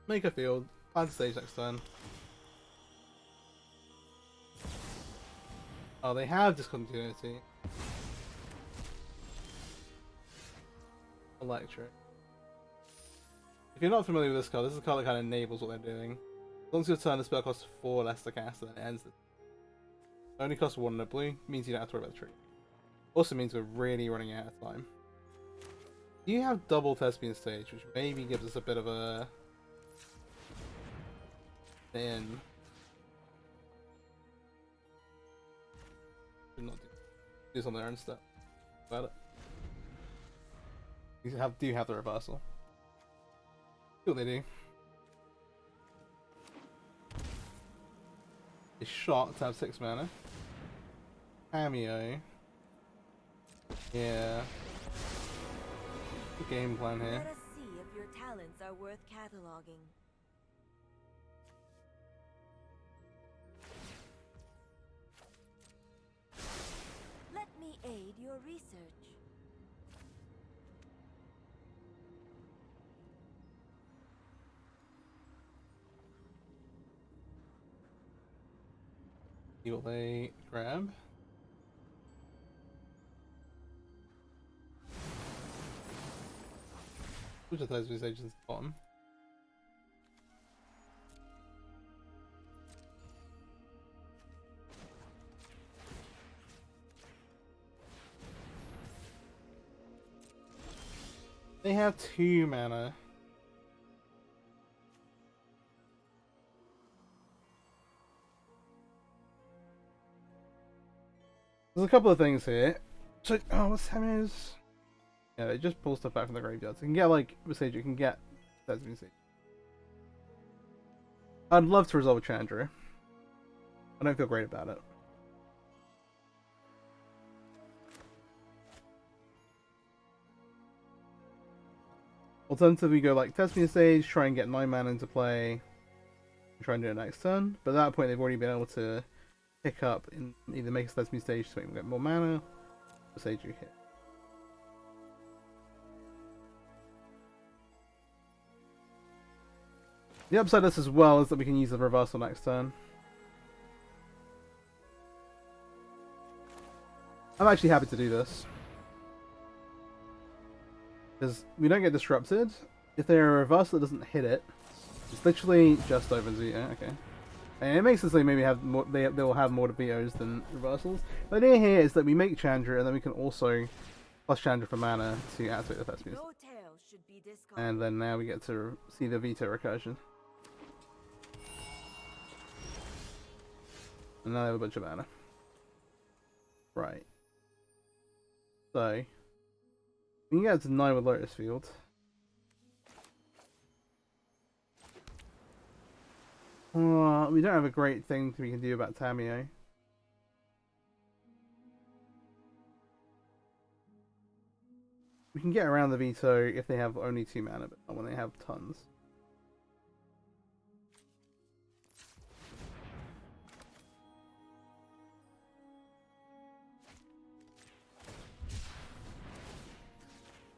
Make a field, plan stage next turn. Oh, they have discontinuity. Electric. If you're not familiar with this card, this is a card that kind of enables what they're doing. As long as your turn, the spell costs 4 less to cast, and then it ends it. It only costs 1 in a blue, means you don't have to worry about the tree. Also means we're really running out of time. You have double Thespian Stage, which maybe gives us a bit of a in. Should not do something there instead. About it. You do have the reversal. See what they do. A shot to have 6 mana. Cameo. Yeah. The game plan here. Let us see if your talents are worth cataloging. Let me aid your research. Will they grab? Which of those agents is the bottom? They have 2 mana. There's a couple of things here. So, oh, what's happening is... Yeah, they just pull stuff back from the graveyard. So you can get, like, Sage, you can get... That's been Sage. I'd love to resolve a Chandra. I don't feel great about it. Alternatively, we go like Thespian Sage, try and get 9 mana into play, and try and do it next turn. But at that point, they've already been able to pick up and either make a Thespian Stage so we can get more mana, or Sage you hit. The upside of this as well is that we can use the reversal next turn. I'm actually happy to do this. Because we don't get disrupted. If they're a reversal that doesn't hit it, it's literally just over veto. Okay. And it makes sense they maybe have more, they will have more vetoes than reversals. The idea here is that we make Chandra and then we can also plus Chandra for mana to activate the Thespian. And then now we get to see the veto recursion. And now I have a bunch of mana. Right. So, we can get to 9 with Lotus Field. We don't have a great thing we can do about Tamiyo. We can get around the veto if they have only 2 mana, but not when they have tons.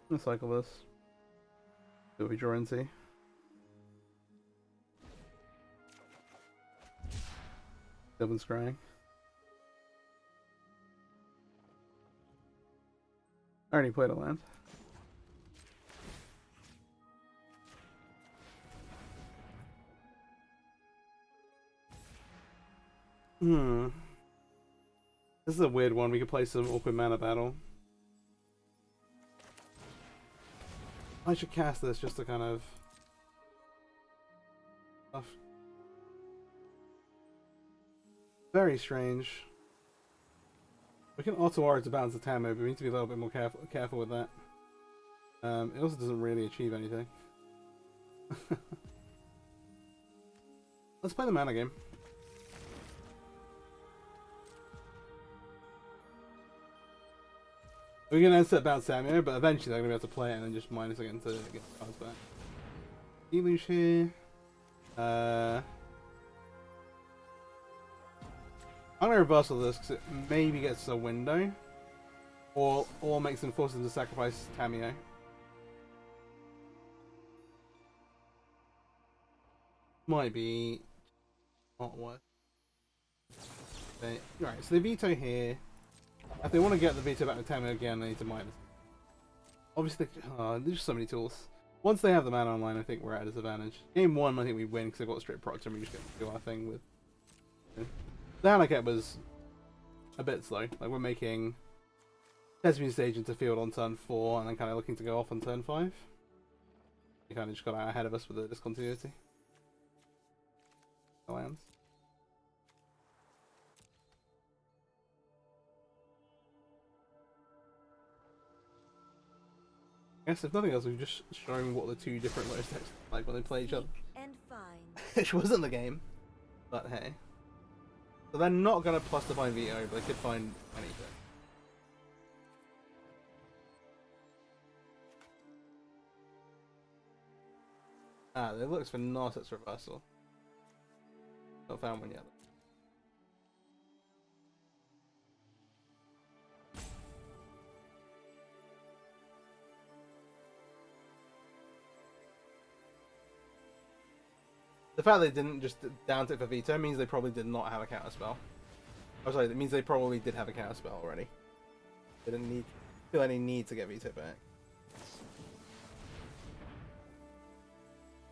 Let's cycle this. See what we draw into. Sylvan Scrying. I already played a land. This is a weird one. We could play some awkward mana battle. I should cast this just to kind of stuff. Very strange. We can auto aura to balance the Tamo, but we need to be a little bit more careful with that. It also doesn't really achieve anything. Let's play the mana game. We're gonna set bounce Samuel, but eventually they're gonna be able to play it and then just minus again to get the cards back. Deluge here. I'm gonna reversal this because it maybe gets a window, or makes them force them to sacrifice Tamiyo. Might be not worth. Okay. Right, so the veto here. If they want to get the veto back to Tamiyo again, they need to minus. Obviously, there's just so many tools. Once they have the mana online, I think we're at a disadvantage. Game 1, I think we win because they've got a straight proctor and we just get to do our thing with. The hand I kept was a bit slow. Like, we're making Thespian Stage into field on turn 4 and then kind of looking to go off on turn 5. They kind of just got out ahead of us with the discontinuity. The lands. I guess if nothing else, we've just shown what the 2 different Lotus decks like when they play each other. And fine. Which wasn't the game, but hey. So they're not going to plus divine veto, but they could find anything. Ah, it looks for Narset's reversal. Not found one yet. The fact they didn't just down tick for veto means they probably did not have a counter spell. Oh, sorry, that means they probably did have a counter spell already. They didn't feel any need to get veto back.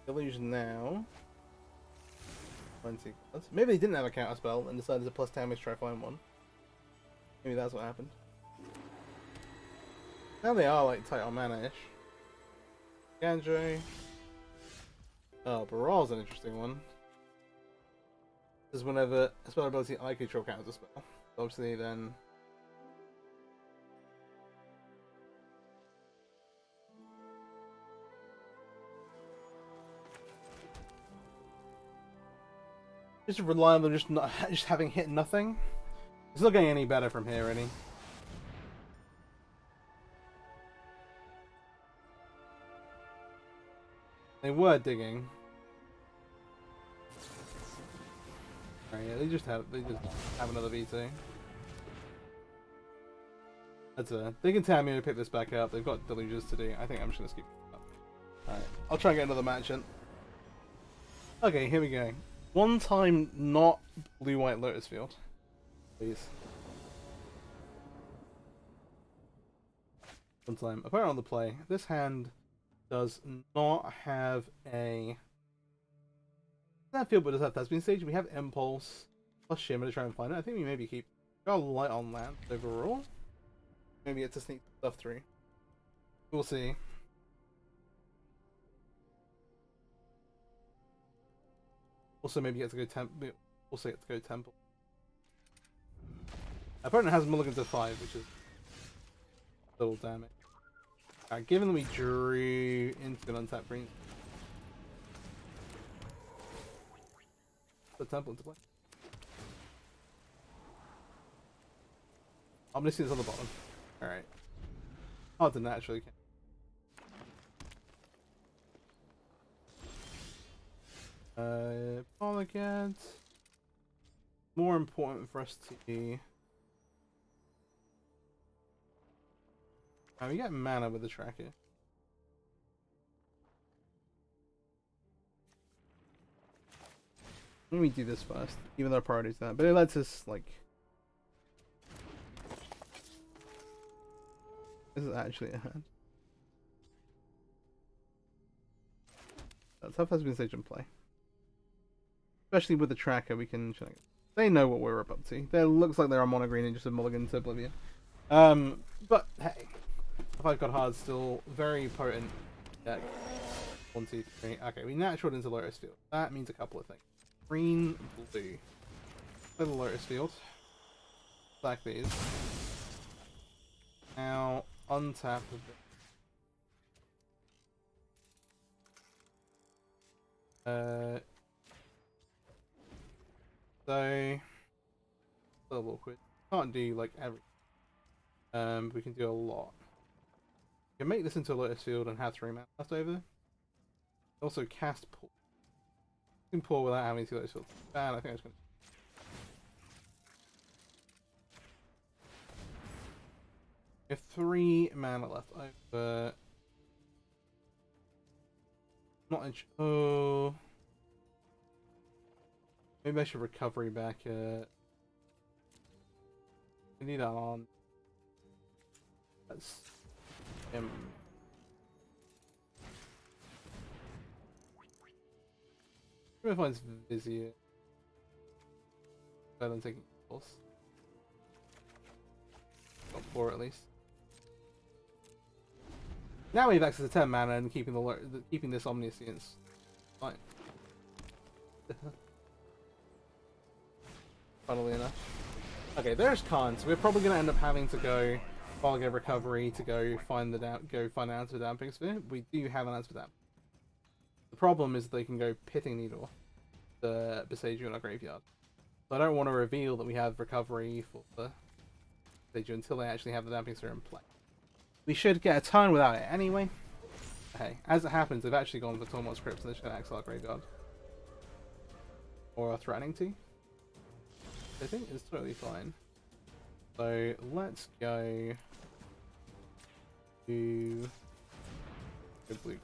Illusion now. 20 cards. Maybe they didn't have a counter spell and decided to plus damage to try to find one. Maybe that's what happened. Now they are like tight on mana-ish. Ganjo. Oh, Baral's an interesting one. Because whenever a spell ability I control counts a spell. Obviously, then. Just rely on them just having hit nothing. It's not getting any better from here, really. They were digging. Oh yeah, they just have another V2. That's they can tell me to pick this back up. They've got deluges to do. I think I'm just gonna skip it up. Alright. I'll try and get another match in. Okay, here we go. One time not blue-white Lotus Field. Please. One time. Opponent on the play. This hand does not have a that field, but does have Thespian Stage. We have Impulse plus Shimmer to try and find it. I think we maybe keep got light on land overall. Maybe get to sneak stuff through. We'll see. Also, maybe get to go also get to go Temple. Opponent has mulligan to 5, which is little damage. Given that we drew into an untapped green, the Temple into play. I'm gonna see this on the bottom. Alright. Hard to naturally count. Polycat. More important for us to. We get mana with the tracker. Let me do this first, even though our priority's that. But it lets us, like. This is actually a hand. That's how Thespian Stage in play. Especially with the tracker, we can. They know what we're up to. There looks like they're a mono green and just a mulligan to Oblivion. But hey. 5 got hard, still very potent deck. 1, 2, 3. Okay, we naturaled into Lotus Field. That means a couple of things. Green, blue. Little Lotus Field. Stack these. Now, untap a bit. So, a little awkward. Can't do like everything. But we can do a lot. We can make this into a Lotus Field and have 3 mana left over. Also cast Pull. You can pull without having 2 Lotus Fields. Bad, I think I was going to. We have 3 mana left over. Not in. Oh. Maybe I should recovery back. We need that on. That's him. I'm gonna find Vizier. Better than taking pulse. Got 4 at least. Now we have access to 10 mana and keeping this omniscience. Fine. Funnily enough. Okay, there's cons. We're probably gonna end up having to go Bargain Recovery to go find an answer for Damping Sphere. We do have an answer for that. The problem is they can go Pitting Needle to Besage in our graveyard. So I don't want to reveal that we have recovery for the Besage until they actually have the Damping Sphere in play. We should get a turn without it anyway. Hey, as it happens, they've actually gone for Tormod Scripts and they're just going to exile our graveyard. Or are threatening to. I think it's totally fine. So let's go to good blue.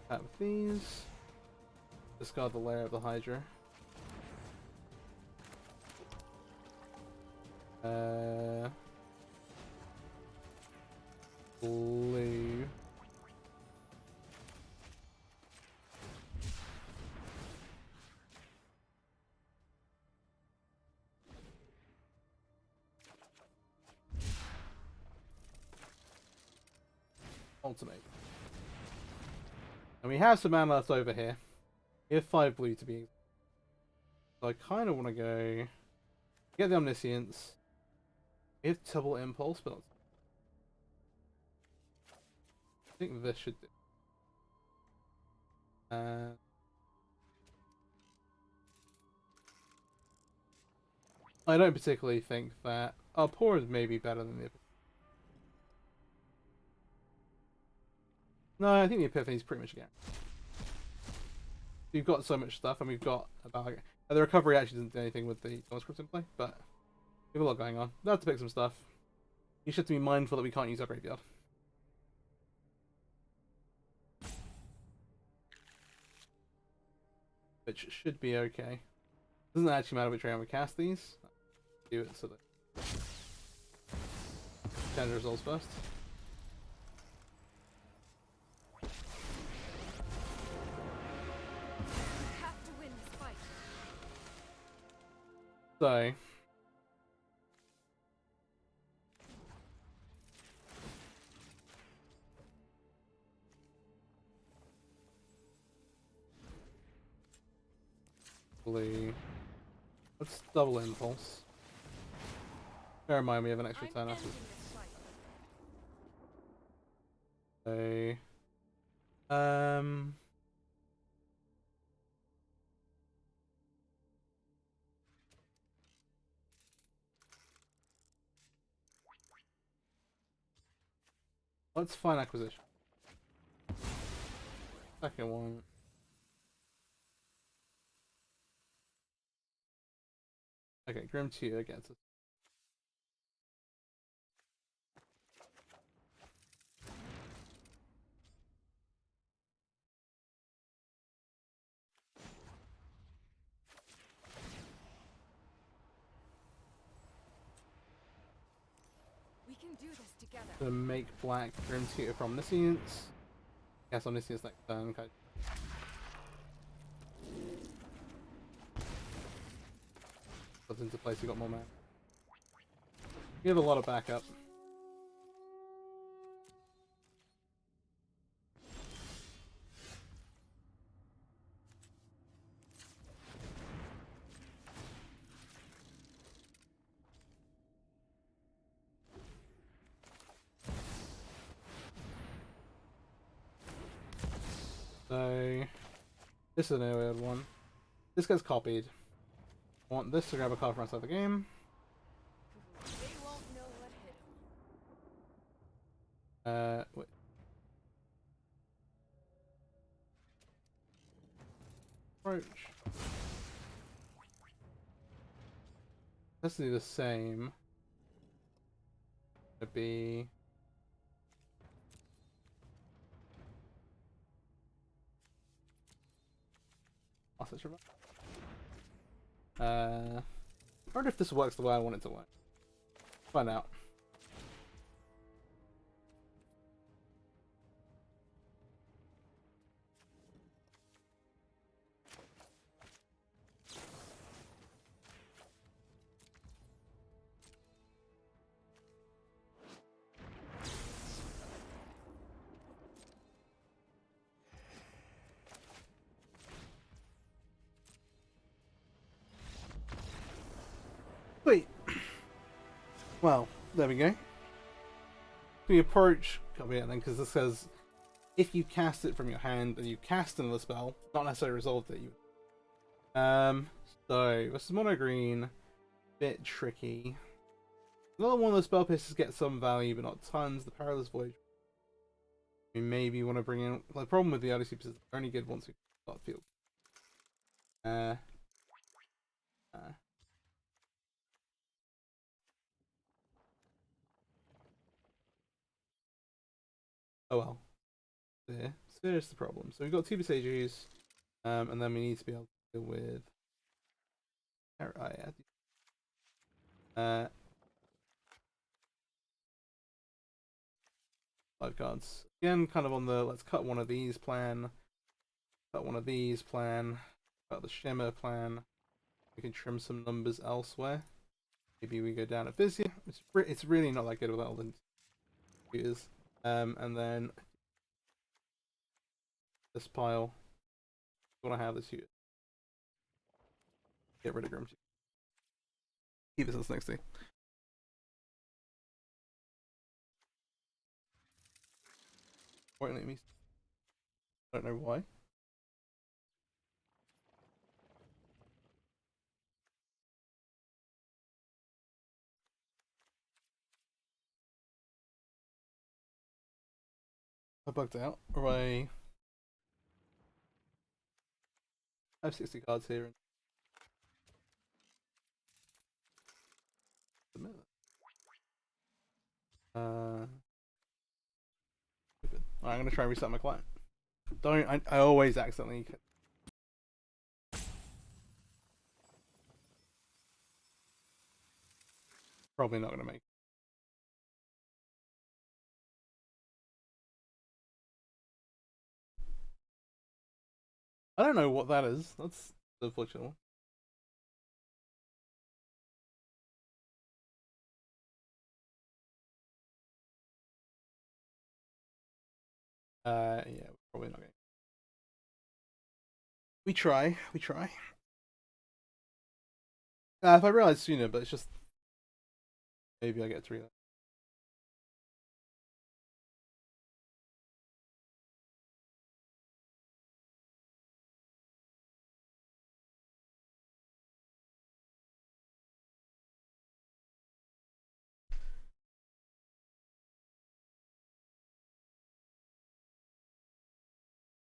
Tap these. Discard the layer of the Hydra. Blue. Ultimate. And we have some mana left over here. We have 5 blue to be. So I kind of want to go get the Omniscience. We have double Impulse, but I think this should do. I don't particularly think that our Pour is maybe better than the Epiphany. No, I think the Epiphany is pretty much a guarantee. We've got so much stuff, and we've got about the recovery actually doesn't do anything with the script in play, but we have a lot going on. We have to pick some stuff. You should have to be mindful that we can't use our graveyard. Which should be okay. Doesn't actually matter which round we cast these. Do it so that change the results first. Have to win this fight. So let's double impulse. Bear in mind we have an extra turn after. So let's find acquisition. Second one. Okay, Grim Tutor gets us. We can do this together. To make black Grim Tutor from Omniscience. Yes, Omniscience next turn. Okay. Puts into place, we got more mana. We have a lot of backup. So this is an weird one. This gets copied. I want this to grab a card from outside the game. They won't know what hit them. Wait. Approach. Let's do the same. It'd be I wonder if this works the way I want it to work. Find out. Wait. Well, there we go. We approach, copy it then, because this says if you cast it from your hand and you cast another spell, not necessarily resolved it. So this is mono green, bit tricky. Another one of those spell pieces gets some value, but not tons. The Perilous Voyage. We maybe want to bring in. The problem with the Odyssey is they're only good once we start field. Oh well. There. So there's the problem. So we've got two Besages, and then we need to be able to deal with. Five cards. Again, kind of on the let's cut one of these plan, cut one of these plan, cut the Shimmer plan. We can trim some numbers elsewhere. Maybe we go down at Vizia. It's really not that good without all the computers. And then this pile. I want to have this here. Get rid of Grim. Keep this as next thing. Won't let me. I don't know why. I bugged out. Or I have 60 cards here. Alright, I'm gonna try and reset my client. I always accidentally. Probably not gonna make. I don't know what that is. That's unfortunate. Yeah, probably not going. We try. If I realize sooner, but it's just maybe I get 3.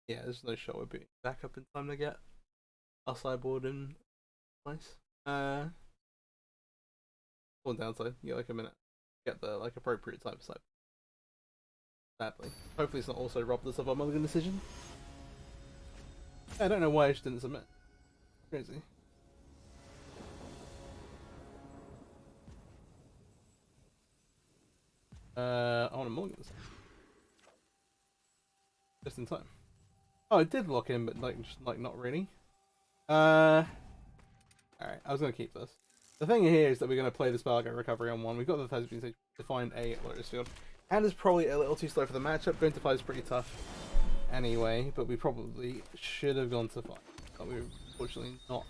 Yeah, there's no shot we'll be back up in time to get our sideboard in place. One downside, you get like a minute. Get the like appropriate type of sideboard. Sadly. Hopefully it's not also robbed us of our mulligan decision. I don't know why I just didn't submit. Crazy. I want a mulligan this time. Just in time. Oh, it did lock in, but like just like not really. Alright, I was gonna keep this. The thing here is that we're gonna play the spell, get recovery on 1. We've got the Thespian stage to find a Lotus Field. And it's probably a little too slow for the matchup. Going to 5 is pretty tough anyway, but we probably should have gone to 5. But we were unfortunately not.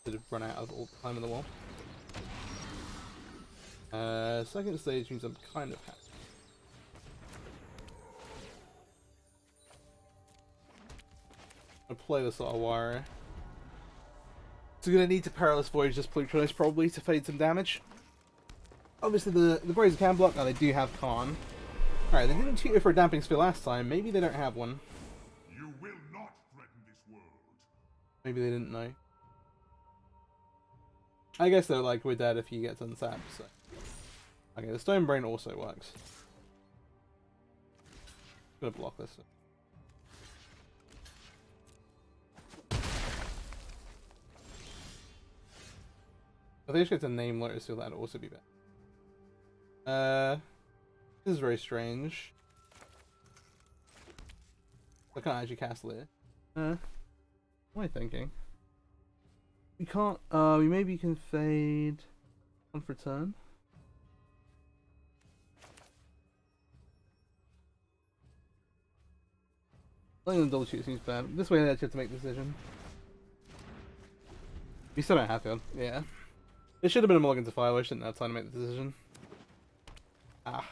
Should have run out of all the time in the world. Second stage means I'm kind of happy. I'll play this sort of wire. So we're going to need to Perilous Voyage this Plutonis probably to fade some damage. Obviously the Brazier can block. Oh, they do have Khan. Alright, they didn't tutor for a Damping Sphere last time. Maybe they don't have one. You will not threaten this world. Maybe they didn't know. I guess they're like, we're dead if you get unsapped, so. Okay, the Stone Brain also works. I'm gonna block this. I think I should get to name Lotus Field, that'd also be better. This is very strange. I can't actually cast Leer. What am I thinking? We can't, we maybe can fade on for turn. Letting them double shoot seems bad. This way I actually have to make a decision. We still don't have to, yeah. It should have been a mulligan to fire, I shouldn't have time to make the decision. Ah.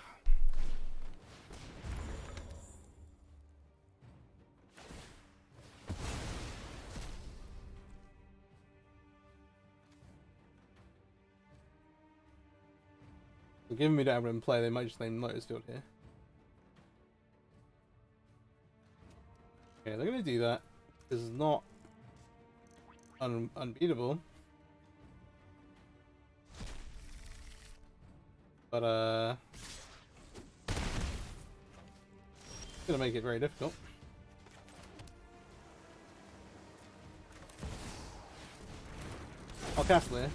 So given we don't have them in play, they might just name Lotus Field here. Okay, they're gonna do that. This is not unbeatable. But it's gonna make it very difficult. I'll cast Leer.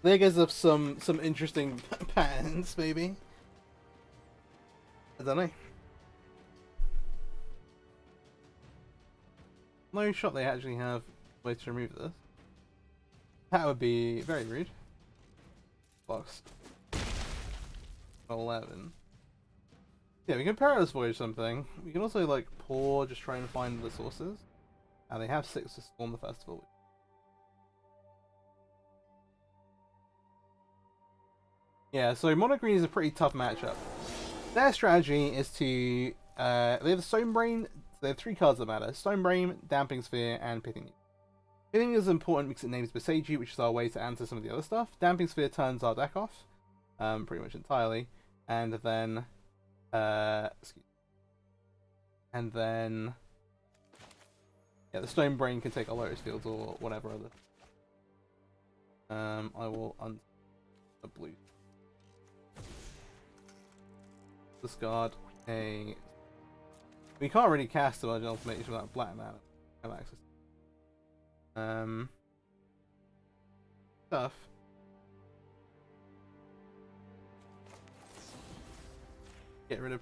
Leer gives up some interesting patterns, maybe. I don't know. No shot they actually have a way to remove this. That would be very rude. Box 11. Yeah, we can Perilous Voyage something. We can also like pour, just try and find the sources. And they have 6 to storm the festival. Yeah, so Mono Green is a pretty tough matchup. Their strategy is to they have Stonebrain. They have 3 cards that matter: Stonebrain, Damping Sphere, and Pithing. Pithing is important because it names Beseiju, which is our way to answer some of the other stuff. Damping Sphere turns our deck off, pretty much entirely, and then yeah, the Stonebrain can take a Lotus Field or whatever other. I will the blue. Discard a. We can't really cast a Merging Ultimate without black mana. Have access. Tough. Get rid of.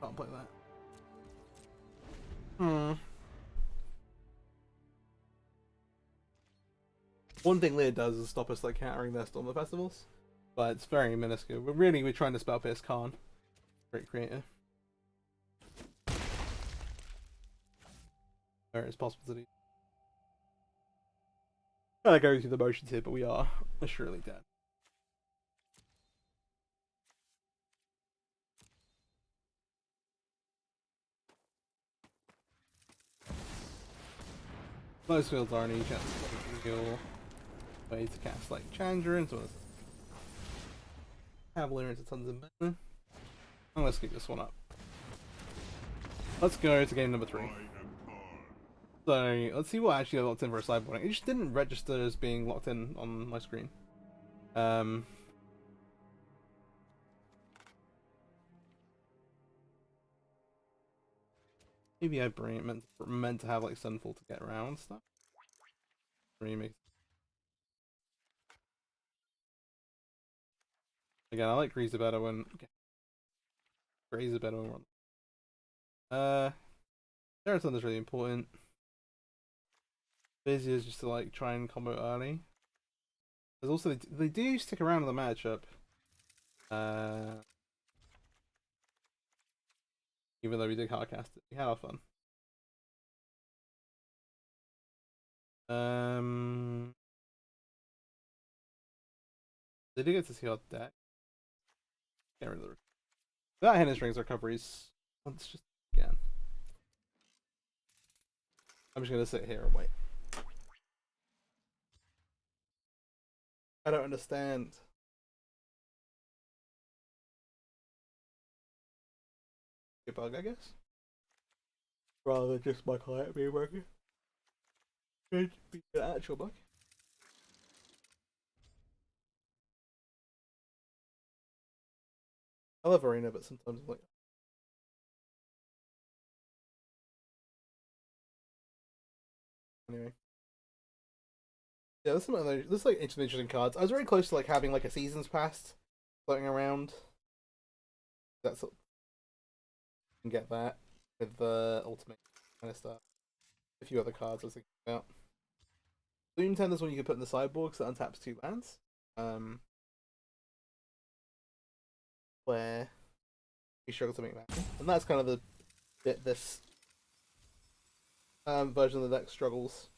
Can't play that. One thing Lear does is stop us like countering their Storm the Festivals, but it's very minuscule. But really, we're trying to spell pierce Khan. Great creator. Where it's possible to do. Gotta go through the motions here, but we are surely dead. Those fields are an easy chance to heal. Way to cast like Challenger and so on. Cavalier into tons of mana. And let's get this one up. Let's go to game number 3. So let's see what actually I locked in for a sideboarding. It just didn't register as being locked in on my screen. Maybe I meant to have like Sunfall to get around stuff. Remix. Again, I like Greaser better when better when we're Marathon is really important. Busy is just to like try and combo early. There's also they do stick around in the matchup. Even though we did hardcast it, we had our fun. They did get to see our deck. Get rid of the that Hidden Strings recoveries. Let's just again. I'm just gonna sit here and wait. I don't understand. A bug, I guess. Rather than just my client being broken. Could be an actual bug. I love Arena, but sometimes I'm like. Anyway. Yeah, there's like interesting cards. I was very close to like having like a Seasons Pass floating around. That's you can get that with the ultimate kind of stuff. A few other cards I was thinking about. Bloom Tender is one you can put in the sideboard because it untaps 2 lands. Where you struggle to make that, and that's kind of the bit this version of the deck struggles.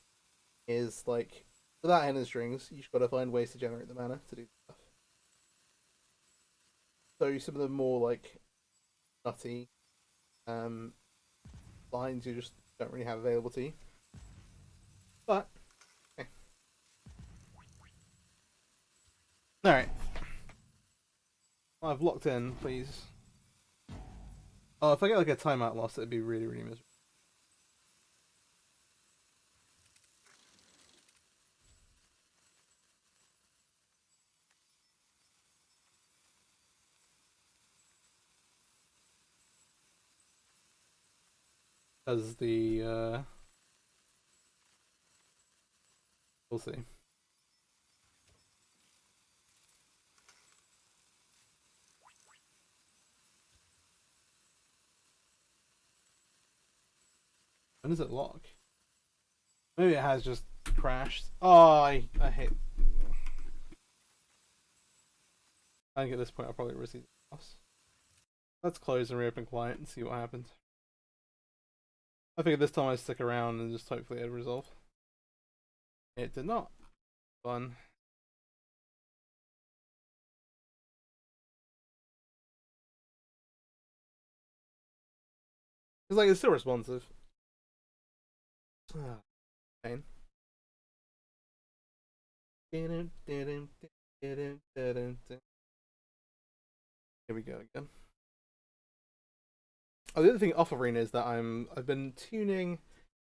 Is like without Hidden Strings, you've got to find ways to generate the mana to do stuff. So some of the more like nutty lines you just don't really have available to you. But okay. Alright. I've locked in, please. Oh, if I get like a timeout loss, it'd be really, really miserable. As the we'll see. When does it lock? Maybe it has just crashed. Oh, I hate. I think at this point I'll probably receive a loss. Let's close and reopen client and see what happens. I figured this time I'd stick around and just hopefully it'd resolve. It did not. Fun. It's like, it's still responsive. Pain. Here we go again. Oh, the other thing off Arena is that I've been tuning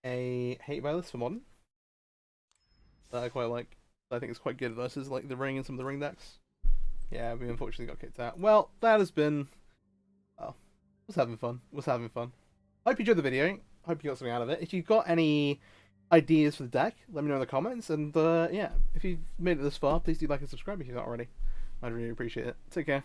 a hate virus for Modern that I quite like. I think it's quite good versus like the Ring and some of the Ring decks. Yeah, we unfortunately got kicked out. Well, that has been. Oh, was having fun. Was having fun. Hope you enjoyed the video. Hope you got something out of it. If you've got any ideas for the deck, let me know in the comments. And yeah, if you've made it this far, please do like and subscribe if you've not already. I'd really appreciate it. Take care.